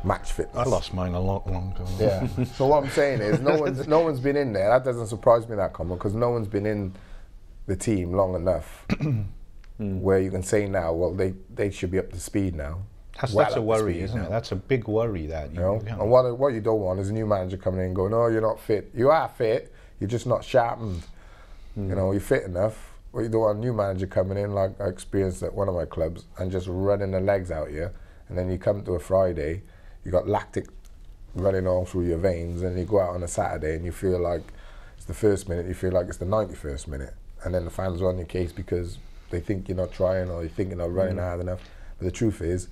Match fitness. I lost mine a lot longer. Yeah. So what I'm saying is, no one's been in there. That doesn't surprise me that comment, because no one's been in the team long enough where you can say now, well, they should be up to speed now. That's a worry, isn't it? That's a big worry. That and what you don't want is a new manager coming in and going, "No, you're not fit. You are fit. You're just not sharpened. You're fit enough." What you don't want a new manager coming in, like I experienced at one of my clubs, and just running the legs out here. And then you come to a Friday, you got lactic running all through your veins, and you go out on a Saturday and you feel like it's the first minute, you feel like it's the 91st minute, and then the fans are on your case because they think you're not trying or you think you're not running hard enough. But the truth is,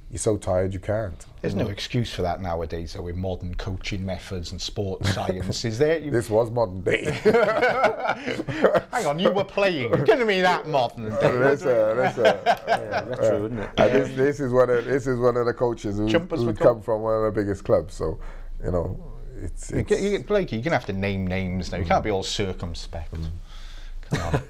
you're so tired you can't. There's no excuse for that nowadays, though, with modern coaching methods and sports science. Is there? This was modern day. Hang on, you were playing. You're going to be that modern day. Retro, isn't it? This is one of the coaches who's come from one of the biggest clubs. So, it's Blakey, you're going to have to name names now. You can't be all circumspect. Come on.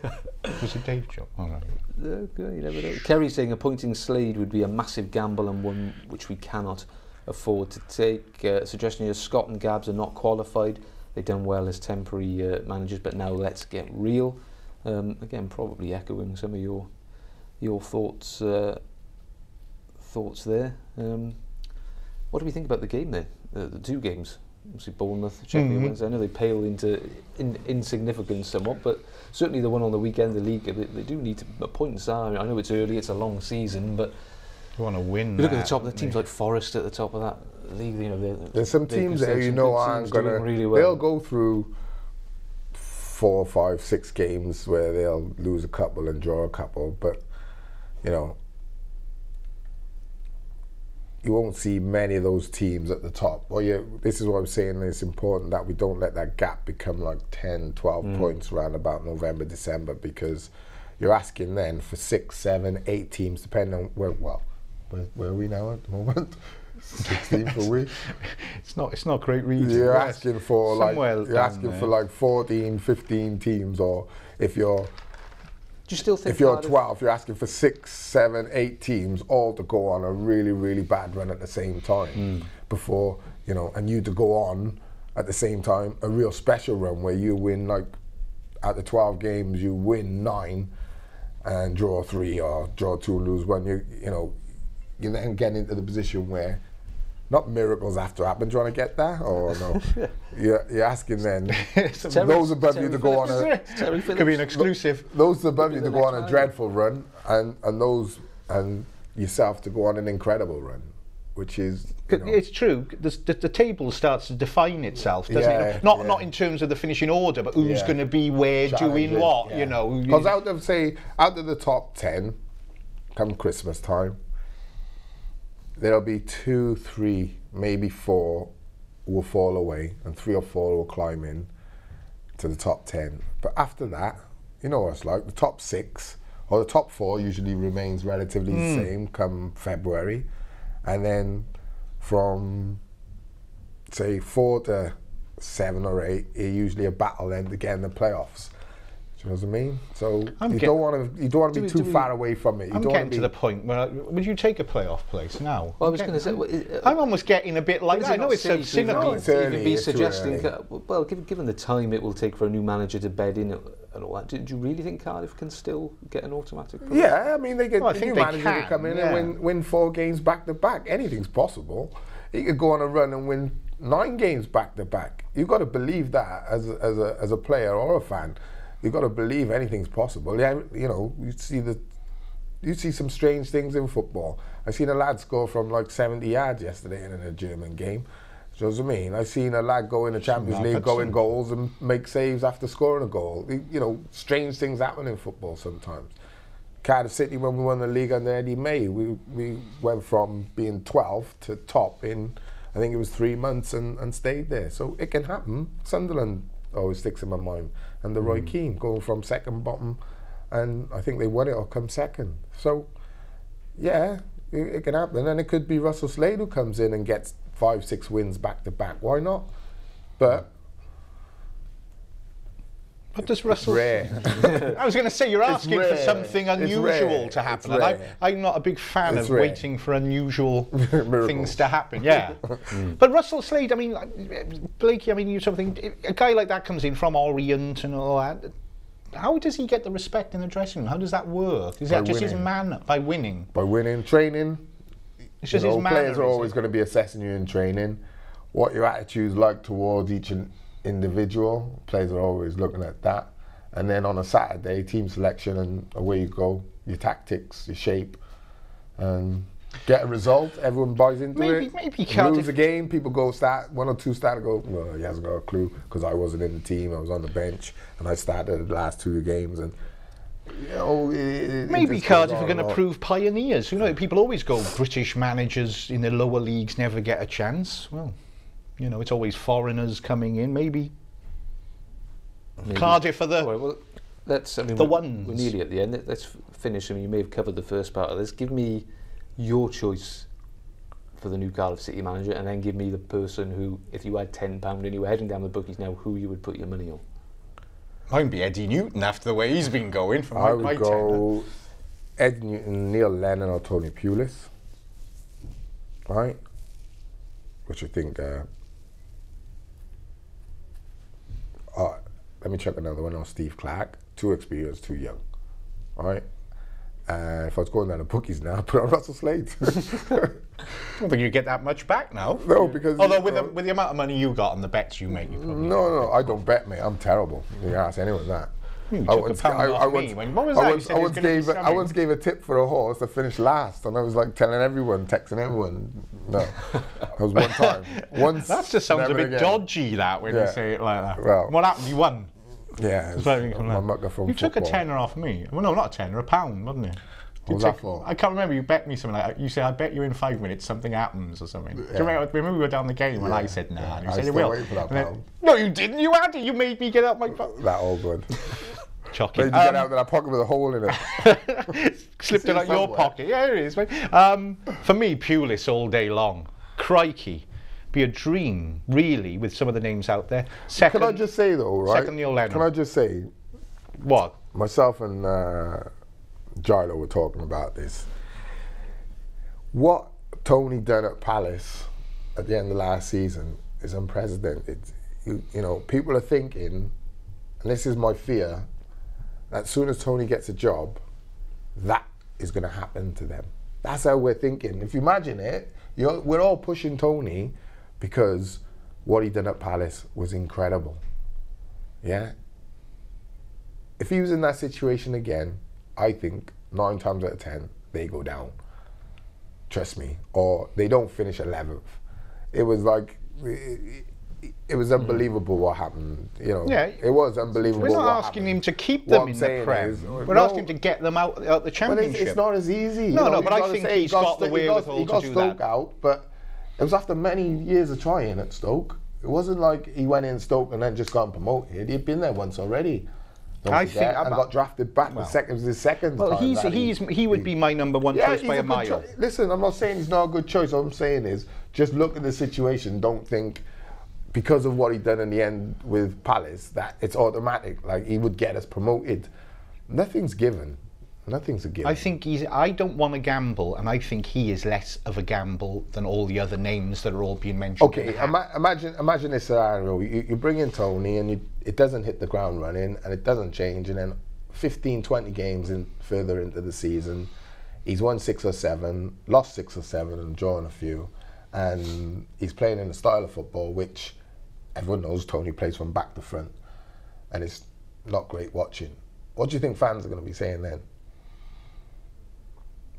Was it Dave job? Oh, no. You never know. Kerry saying appointing Slade would be a massive gamble and one which we cannot afford to take. Suggestion is Scott and Gabs are not qualified. They've done well as temporary managers, but now let's get real. Again, probably echoing some of your thoughts there. What do we think about the game then? The 2 games. Obviously Bournemouth, Sheffield Wednesday. I know they pale into insignificance somewhat, but certainly the one on the weekend, the league, they do need points. I know it's early, it's a long season, but you want to win. You look at the top of the teams like Forest at the top of that league. There's some teams there aren't going to. Really well. They'll go through 4, 5, 6 games where they'll lose a couple and draw a couple, but you won't see many of those teams at the top. This is what I'm saying, it's important that we don't let that gap become like 10, 12 points around about November, December, because you're asking then for 6, 7, 8 teams, depending on where are we now at the moment? 16th are we? It's not great region. You're asking for like 14, 15 teams, or if you're do you still think if you're 12, you're asking for 6, 7, 8 teams all to go on a really, really bad run at the same time before, and you to go on at the same time a real special run where you win, like at the 12 games you win 9 and draw 3 or draw 2 and lose 1. You then get into the position where not miracles have to happen. Do you want to get that? Or no? You're asking then. Those above you to go on a... Could be an exclusive. Those above you to go on a dreadful run, and those and yourself to go on an incredible run, which is... It's true. The table starts to define itself, doesn't it? Not in terms of the finishing order, but who's going to be where, doing what, you know. Because out of the top 10, come Christmas time, there'll be 2, 3, maybe 4 will fall away, and 3 or 4 will climb in to the top 10. But after that, you know what it's like. The top 6 or the top 4 usually remains relatively the same come February, and then from say 4 to 7 or 8, it's usually a battle end again in the playoffs. Do you know what I mean? So you don't want to be too far away from it. I'm getting to the point where would you take a playoff place now? Well, I was going to say, I'm almost getting a bit like that. I know it's so cynical. To even be suggesting, well, given the time it will take for a new manager to bed in and all that, do you really think Cardiff can still get an automatic promotion? Yeah, I mean, they get a new manager to come in and win 4 games back to back. Anything's possible. He could go on a run and win 9 games back to back. You've got to believe that as a player or a fan. You've got to believe anything's possible. Yeah, you know, you see some strange things in football. I seen a lad score from like 70 yards yesterday in a German game. Do you know what I mean? I've seen a lad go in the Champions League, go in goals and make saves after scoring a goal. You know, strange things happen in football sometimes. Cardiff City, when we won the league under Eddie May, we went from being 12th to top in, I think it was 3 months, and stayed there. So it can happen. Sunderland always sticks in my mind. And the Roy Keane going from second bottom, and I think they won it or come second. So, yeah, it can happen. And it could be Russell Slade who comes in and gets 5, 6 wins back to back. Why not? But does Russell... Rare. I was going to say, you're asking for something unusual to happen. And I'm not a big fan of waiting for unusual things to happen. Yeah. But Russell Slade, I mean, Blakey, I mean, a guy like that comes in from Orient and all that. How does he get the respect in the dressing room? How does that work? Is that just his man by winning? By winning, training. It's just his manner. Players are always going to be assessing you in training. What your attitude's like towards each individual. Players are always looking at that. And then on a Saturday, team selection, and away you go. Your tactics, your shape, and get a result. Everyone buys into it. Maybe Cardiff... Lose a game, people go start, 1 or 2 start to go, well, he hasn't got a clue, because I wasn't in the team, I was on the bench, and I started the last 2 games, and you know, maybe Cardiff are going to prove pioneers. You know, people always go, British managers in the lower leagues never get a chance. Well, you know, it's always foreigners coming in. Maybe. Cardiff are the ones. We're nearly at the end. Let's finish. I mean, you may have covered the first part of this. Give me your choice for the new Cardiff City manager, and then give me the person who, if you had £10 and you were heading down the bookies now, who you would put your money on. Might be Eddie Newton after the way he's been going. I would go Eddie Newton, Neil Lennon, or Tony Pulis. Right? Which I think... let me check another one on Steve Clark. Too experienced, too young. All right? If I was going down the bookies now, I'd put on Russell Slade. I don't think you get that much back now. No, because... Although with the amount of money you got and the bets you make, you probably... No, I don't bet, mate. I'm terrible. You can ask anyone that. I once gave a tip for a horse to finish last, and I was like telling everyone, texting everyone. No, that was one time. Once. That just sounds a bit dodgy, that, when you say it like that. Well, what happened? You won. Yeah, my mucker from you football. took a tenner off me. Well, no, not a tenner, £1, wasn't it? What was that for? I can't remember. You bet me something like that. You said, I bet you in 5 minutes something happens or something. Do you remember we were down the game and I said, nah. And you said, it will. For that £1. No, you didn't. You had it. You made me get out my pocket. That old one. Shocking. Made you get out of that pocket with a hole in it. Slipped it out your pocket. Yeah, it is. For me, Pulis all day long. Crikey. Be a dream, really, with some of the names out there. Second, can I just say, though, right? Second, Neil Lennon. Can I just say... What? Myself and Gilo were talking about this. What Tony done at Palace at the end of last season is unprecedented. You know, people are thinking, and this is my fear, that as soon as Tony gets a job, that is going to happen to them. That's how we're thinking. If you imagine it, we're all pushing Tony because what he did at Palace was incredible. Yeah? If he was in that situation again, I think 9 times out of 10, they go down. Trust me. Or they don't finish 11th. It was like, it was unbelievable what happened. You know, it was unbelievable. We're not asking him to keep them in the Prem. We're asking him to get them out the Championship. But it's not as easy. No, but I think he's got the wherewithal to do that. He got Stoke out, but it was after many years of trying at Stoke. It wasn't like he went in Stoke and then just got promoted. He'd been there once already. And got drafted back. It was his second time. He would be my number one choice by a mile. Listen, I'm not saying he's not a good choice. All I'm saying is just look at the situation. Don't think because of what he done in the end with Palace that it's automatic. Like he would get us promoted. Nothing's given. Nothing's a given. I think I don't want to gamble, and I think he is less of a gamble than all the other names that are all being mentioned. Okay, imagine this scenario. You bring in Tony, and it doesn't hit the ground running, and it doesn't change, and then 15, 20 games further into the season, he's won 6 or 7, lost 6 or 7, and drawn a few, and he's playing in a style of football which everyone knows Tony plays from back to front, and it's not great watching. What do you think fans are going to be saying then?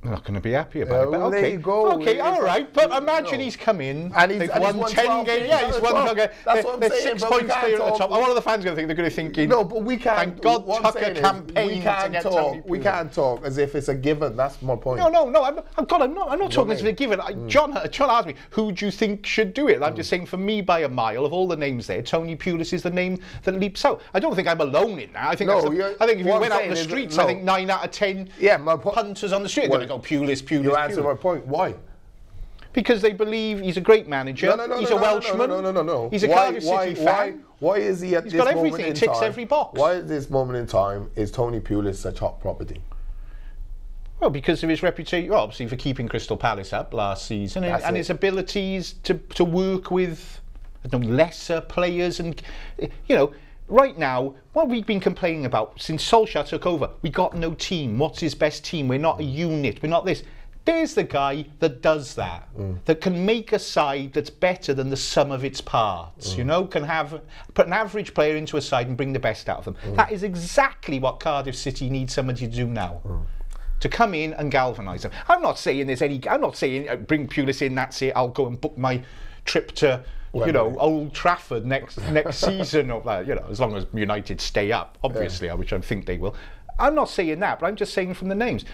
I'm not going to be happy about it. But well, okay, there you go. Okay, all right. But imagine he's come in. And he's won 10 games. Yeah, he's won. That's what I'm saying. 6 points clear at the top. What are the fans going to think? They're going to think. No, but we can't. Thank God Tucker campaign to get Tony. We can't talk as if it's a given. That's my point. No. I'm not talking as if it's a given. John asked me, who do you think should do it? I'm just saying, for me, by a mile, of all the names there, Tony Pulis is the name that leaps out. I don't think I'm alone in that. I think if you went out in the streets, I think 9 out of 10 punters on the street are going to go Pulis. You answer my point. Why? Because they believe he's a great manager. He's a Welshman. No. He's a Cardiff City fan. Why is he at this moment in time? He's got everything. He ticks every box. Why at this moment in time is Tony Pulis such hot property? Well, because of his reputation, obviously for keeping Crystal Palace up last season, and his abilities to work with lesser players, and right now, what we've been complaining about since Solskjaer took over, we got no team. What's his best team? We're not a unit. We're not this. There's the guy that does that, that can make a side that's better than the sum of its parts, can put an average player into a side and bring the best out of them. That is exactly what Cardiff City needs somebody to do now. To come in and galvanise them. I'm not saying bring Pulis in, that's it, I'll go and book my trip to Old Trafford next season, or as long as United stay up, obviously, which I think they will. I'm not saying that, but I'm just saying from the names.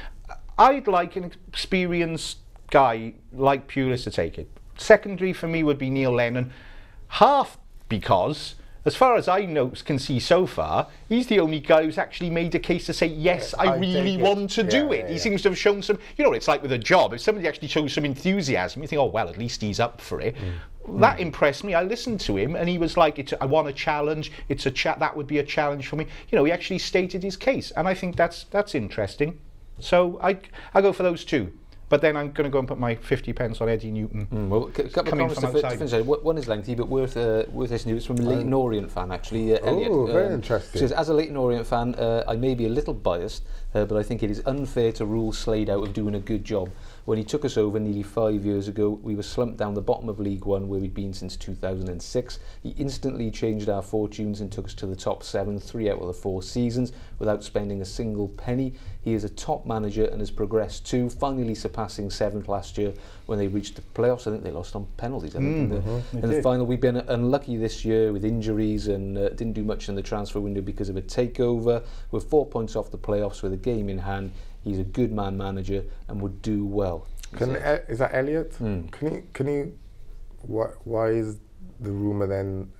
I'd like an experienced guy like Pulis to take it. Secondary for me would be Neil Lennon, half because, as far as I can see so far, he's the only guy who's actually made a case to say, yes, I really want to do it. He seems to have shown some, it's like with a job, if somebody actually shows some enthusiasm, you think, oh, well, at least he's up for it. That impressed me. I listened to him, and he was like, I want a challenge. That would be a challenge for me. He actually stated his case, and I think that's interesting. So I go for those two. But then I'm going to go and put my 50 pence on Eddie Newton. Well, a couple of comments to finish. One is lengthy, but worth listening to. It's from a Leighton Orient fan, actually, Elliot. Oh, very interesting. Says, as a Leighton Orient fan, I may be a little biased, but I think it is unfair to rule Slade out of doing a good job. When he took us over nearly 5 years ago, we were slumped down the bottom of League One, where we'd been since 2006. He instantly changed our fortunes and took us to the top 7, 3 out of the 4 seasons, without spending a single penny. He is a top manager and has progressed too, finally surpassing 7th last year when they reached the playoffs. I think they lost on penalties. In the final, we've been unlucky this year with injuries and didn't do much in the transfer window because of a takeover. We're 4 points off the playoffs with a game in hand. He's a good manager and would do well. Is that Elliot? Can you? Why is the rumour then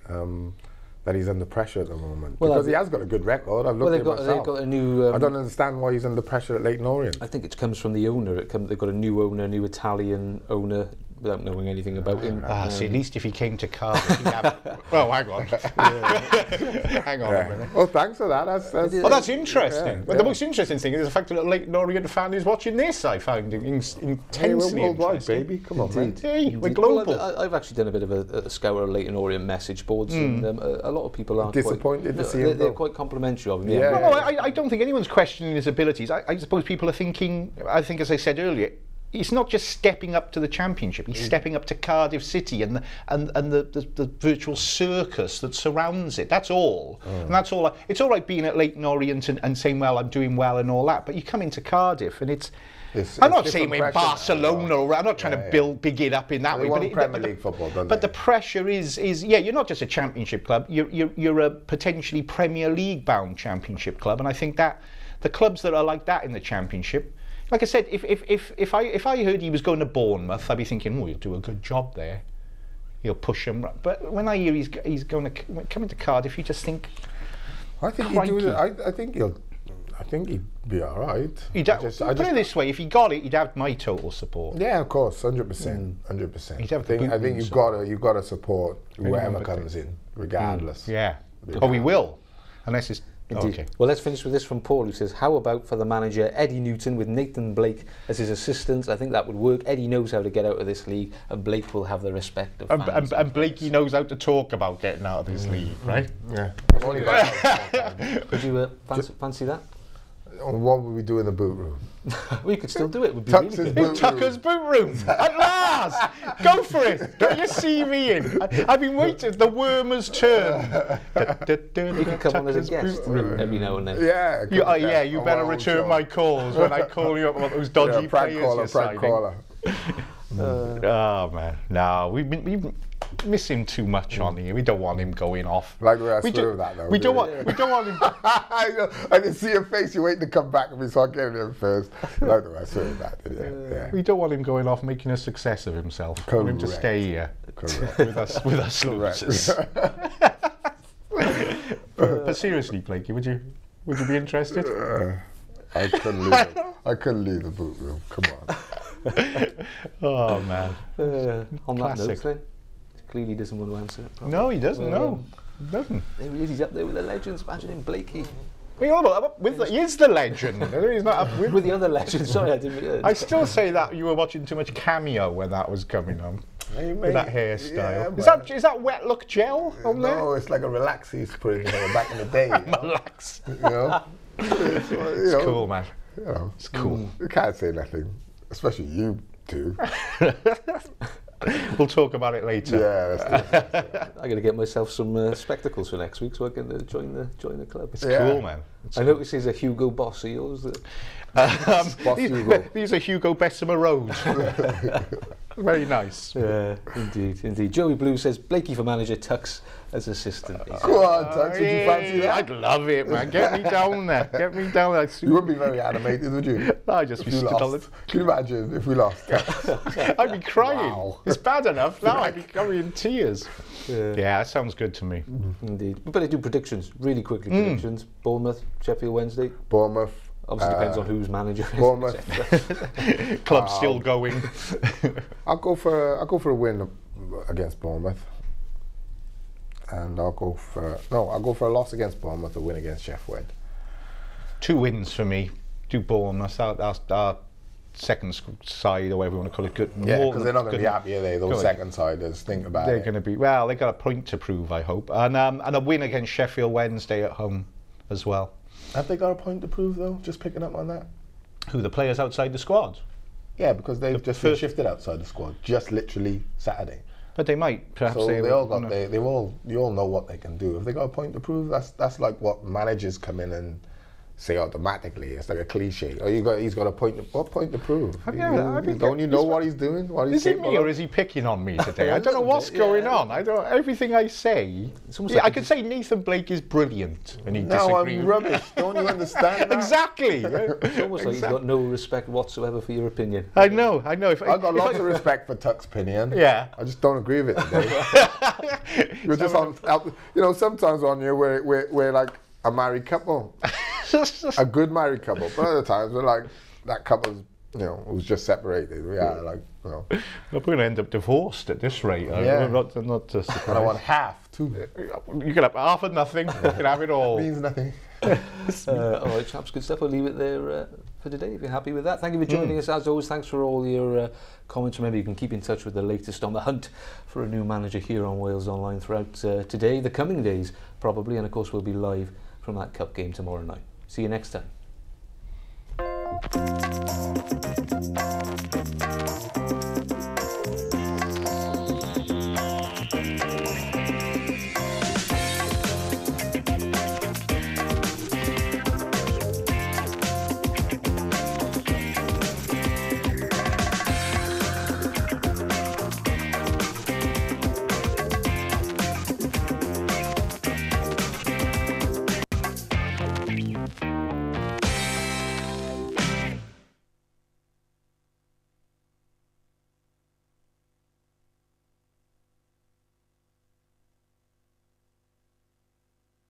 that he's under pressure at the moment? Well, because he has got a good record. I've looked at it myself. They've got a new. I don't understand why he's under pressure at Leighton Orient. I think it comes from the owner. They've got a new owner, new Italian owner, without knowing anything about him. See, at least if he came to Cardiff, he'd have... Well, hang on. Hang on a minute. Well, thanks for that. That's interesting. But the most interesting thing is the fact that a Leighton Orient fan is watching this. I found it intensely we're worldwide, baby. Come on, man. Hey, we're global. Well, I've actually done a bit of a scour of Leighton Orient message boards, and a lot of people are disappointed to see him. They're quite complimentary of him. I don't think anyone's questioning his abilities. I suppose people are thinking, I think as I said earlier, he's not just stepping up to the Championship. He's stepping up to Cardiff City and the virtual circus that surrounds it. That's all. And that's all. It's all right being at Leyton Orient and saying, well, I'm doing well and all that. But you come into Cardiff and I'm not saying we're Barcelona, or I'm not trying to big it up in that way. But Premier League football, don't but the pressure is you're not just a Championship club. You're a potentially Premier League bound Championship club, and I think that the clubs that are like that in the Championship, like I said, if I heard he was going to Bournemouth, I'd be thinking, oh, he'll do a good job there. He'll push him. But when I hear he's going to come into Cardiff, you just think, I think I think he'd be all right. Put it this way: if he got it, he'd have my total support. Yeah, of course, 100%, 100%. I think you've got to support whoever comes in, regardless. Yeah. Oh, we will, unless it's. Indeed. Okay. Well, let's finish with this from Paul, who says, how about for the manager Eddie Newton with Nathan Blake as his assistant? I think that would work. Eddie knows how to get out of this league, and Blake will have the respect of fans. And Blakey knows how to talk about getting out of this league, right? Yeah. Would you fancy that? What would we do in the boot room? We could still do it. Would be Tucker's really boot Tucker's boot room. At last! Go for it! Get your CV in. I've been waiting. The wormer's turn. You can come on as a guest every now and then. Yeah. You better return my calls when I call you up about those dodgy players you're signing. Oh man, no, we miss him too much on here. We don't want him going off. Like the way I swerve that though. We don't want him. I can see your face. You're waiting to come back and we start getting him first. Like the way I swerve that. Yeah. We don't want him going off making a success of himself. Correct. Want him to stay here with us losers. But seriously, Blakey, would you be interested? I couldn't leave the boot room. Come on. Oh man. On that note, then, clearly doesn't want to answer it. Probably. No, he doesn't. No, he doesn't. There he is. He's up there with the legends. Imagine him, Blakey. He is the legend. He's not up with the other legends. Sorry, I didn't. I still say that you were watching too much Cameo when that was coming on. With that hairstyle. Is that wet look gel on there? No, it's like a relax he's put in there back in the day. Relax. You know? It's cool, man. You know, it's cool. You can't say nothing, especially you two. We'll talk about it later. Yeah, I'm going to get myself some spectacles for next week so I can join the club. It's cool, man. I notice he's a Hugo Boss. Are yours? These are Hugo Bessemer Roads. Very nice. Yeah, indeed. Joey Blue says Blakey for manager, Tux as assistant. Go on, Tux. Would you fancy that? I'd love it, man. Get me down there. You wouldn't be very animated, would you? I just be stood on the. Can you imagine if we lost? I'd be crying. Wow. It's bad enough now. I'd be coming in tears. Yeah, that sounds good to me. Indeed. We better do predictions really quickly. Predictions. Bournemouth, Sheffield Wednesday. Bournemouth. Obviously depends on who's manager. Bournemouth. Club's still going. I'll go for a win against Bournemouth, and I'll go for a loss against Bournemouth, a win against Sheffield. 2 wins for me. 2 Bournemouth. Our second side, or whatever you want to call it, good. Yeah, because they're not going to be happy, are they? Those second-siders. Think about it. They're going to be. Well, they got a point to prove, I hope, and a win against Sheffield Wednesday at home as well. Have they got a point to prove though? Just picking up on that. Who, the players outside the squad? Yeah, because they've just been shifted outside the squad, just literally Saturday. But they might, perhaps. So you all know what they can do. If they got a point to prove, that's like what managers come in and say automatically. It's like a cliche. Oh, he's got a point. What point to prove? Don't you know what he's doing? Is it me or is he picking on me today? I don't know what's going on. Everything I say. I could say Nathan Blake is brilliant, and he disagrees. No, I'm rubbish. Don't you understand that? Exactly. It's almost like he's got no respect whatsoever for your opinion. I know. I've got lots of respect for Tuck's opinion. Yeah. I just don't agree with it today. You're just on. Sometimes on here we're like a married couple. A good married couple, but other times we're like that couple's, who's just separated. We are like, We're going to end up divorced at this rate. Yeah. I'm not surprised. And I want half too. You can have half of nothing. You can have it all. Means nothing. All right, chaps, good stuff. I'll leave it there for today if you're happy with that. Thank you for joining us as always. Thanks for all your comments. Remember, you can keep in touch with the latest on the hunt for a new manager here on Wales Online throughout today, the coming days probably, and of course we'll be live from that cup game tomorrow night. See you next time.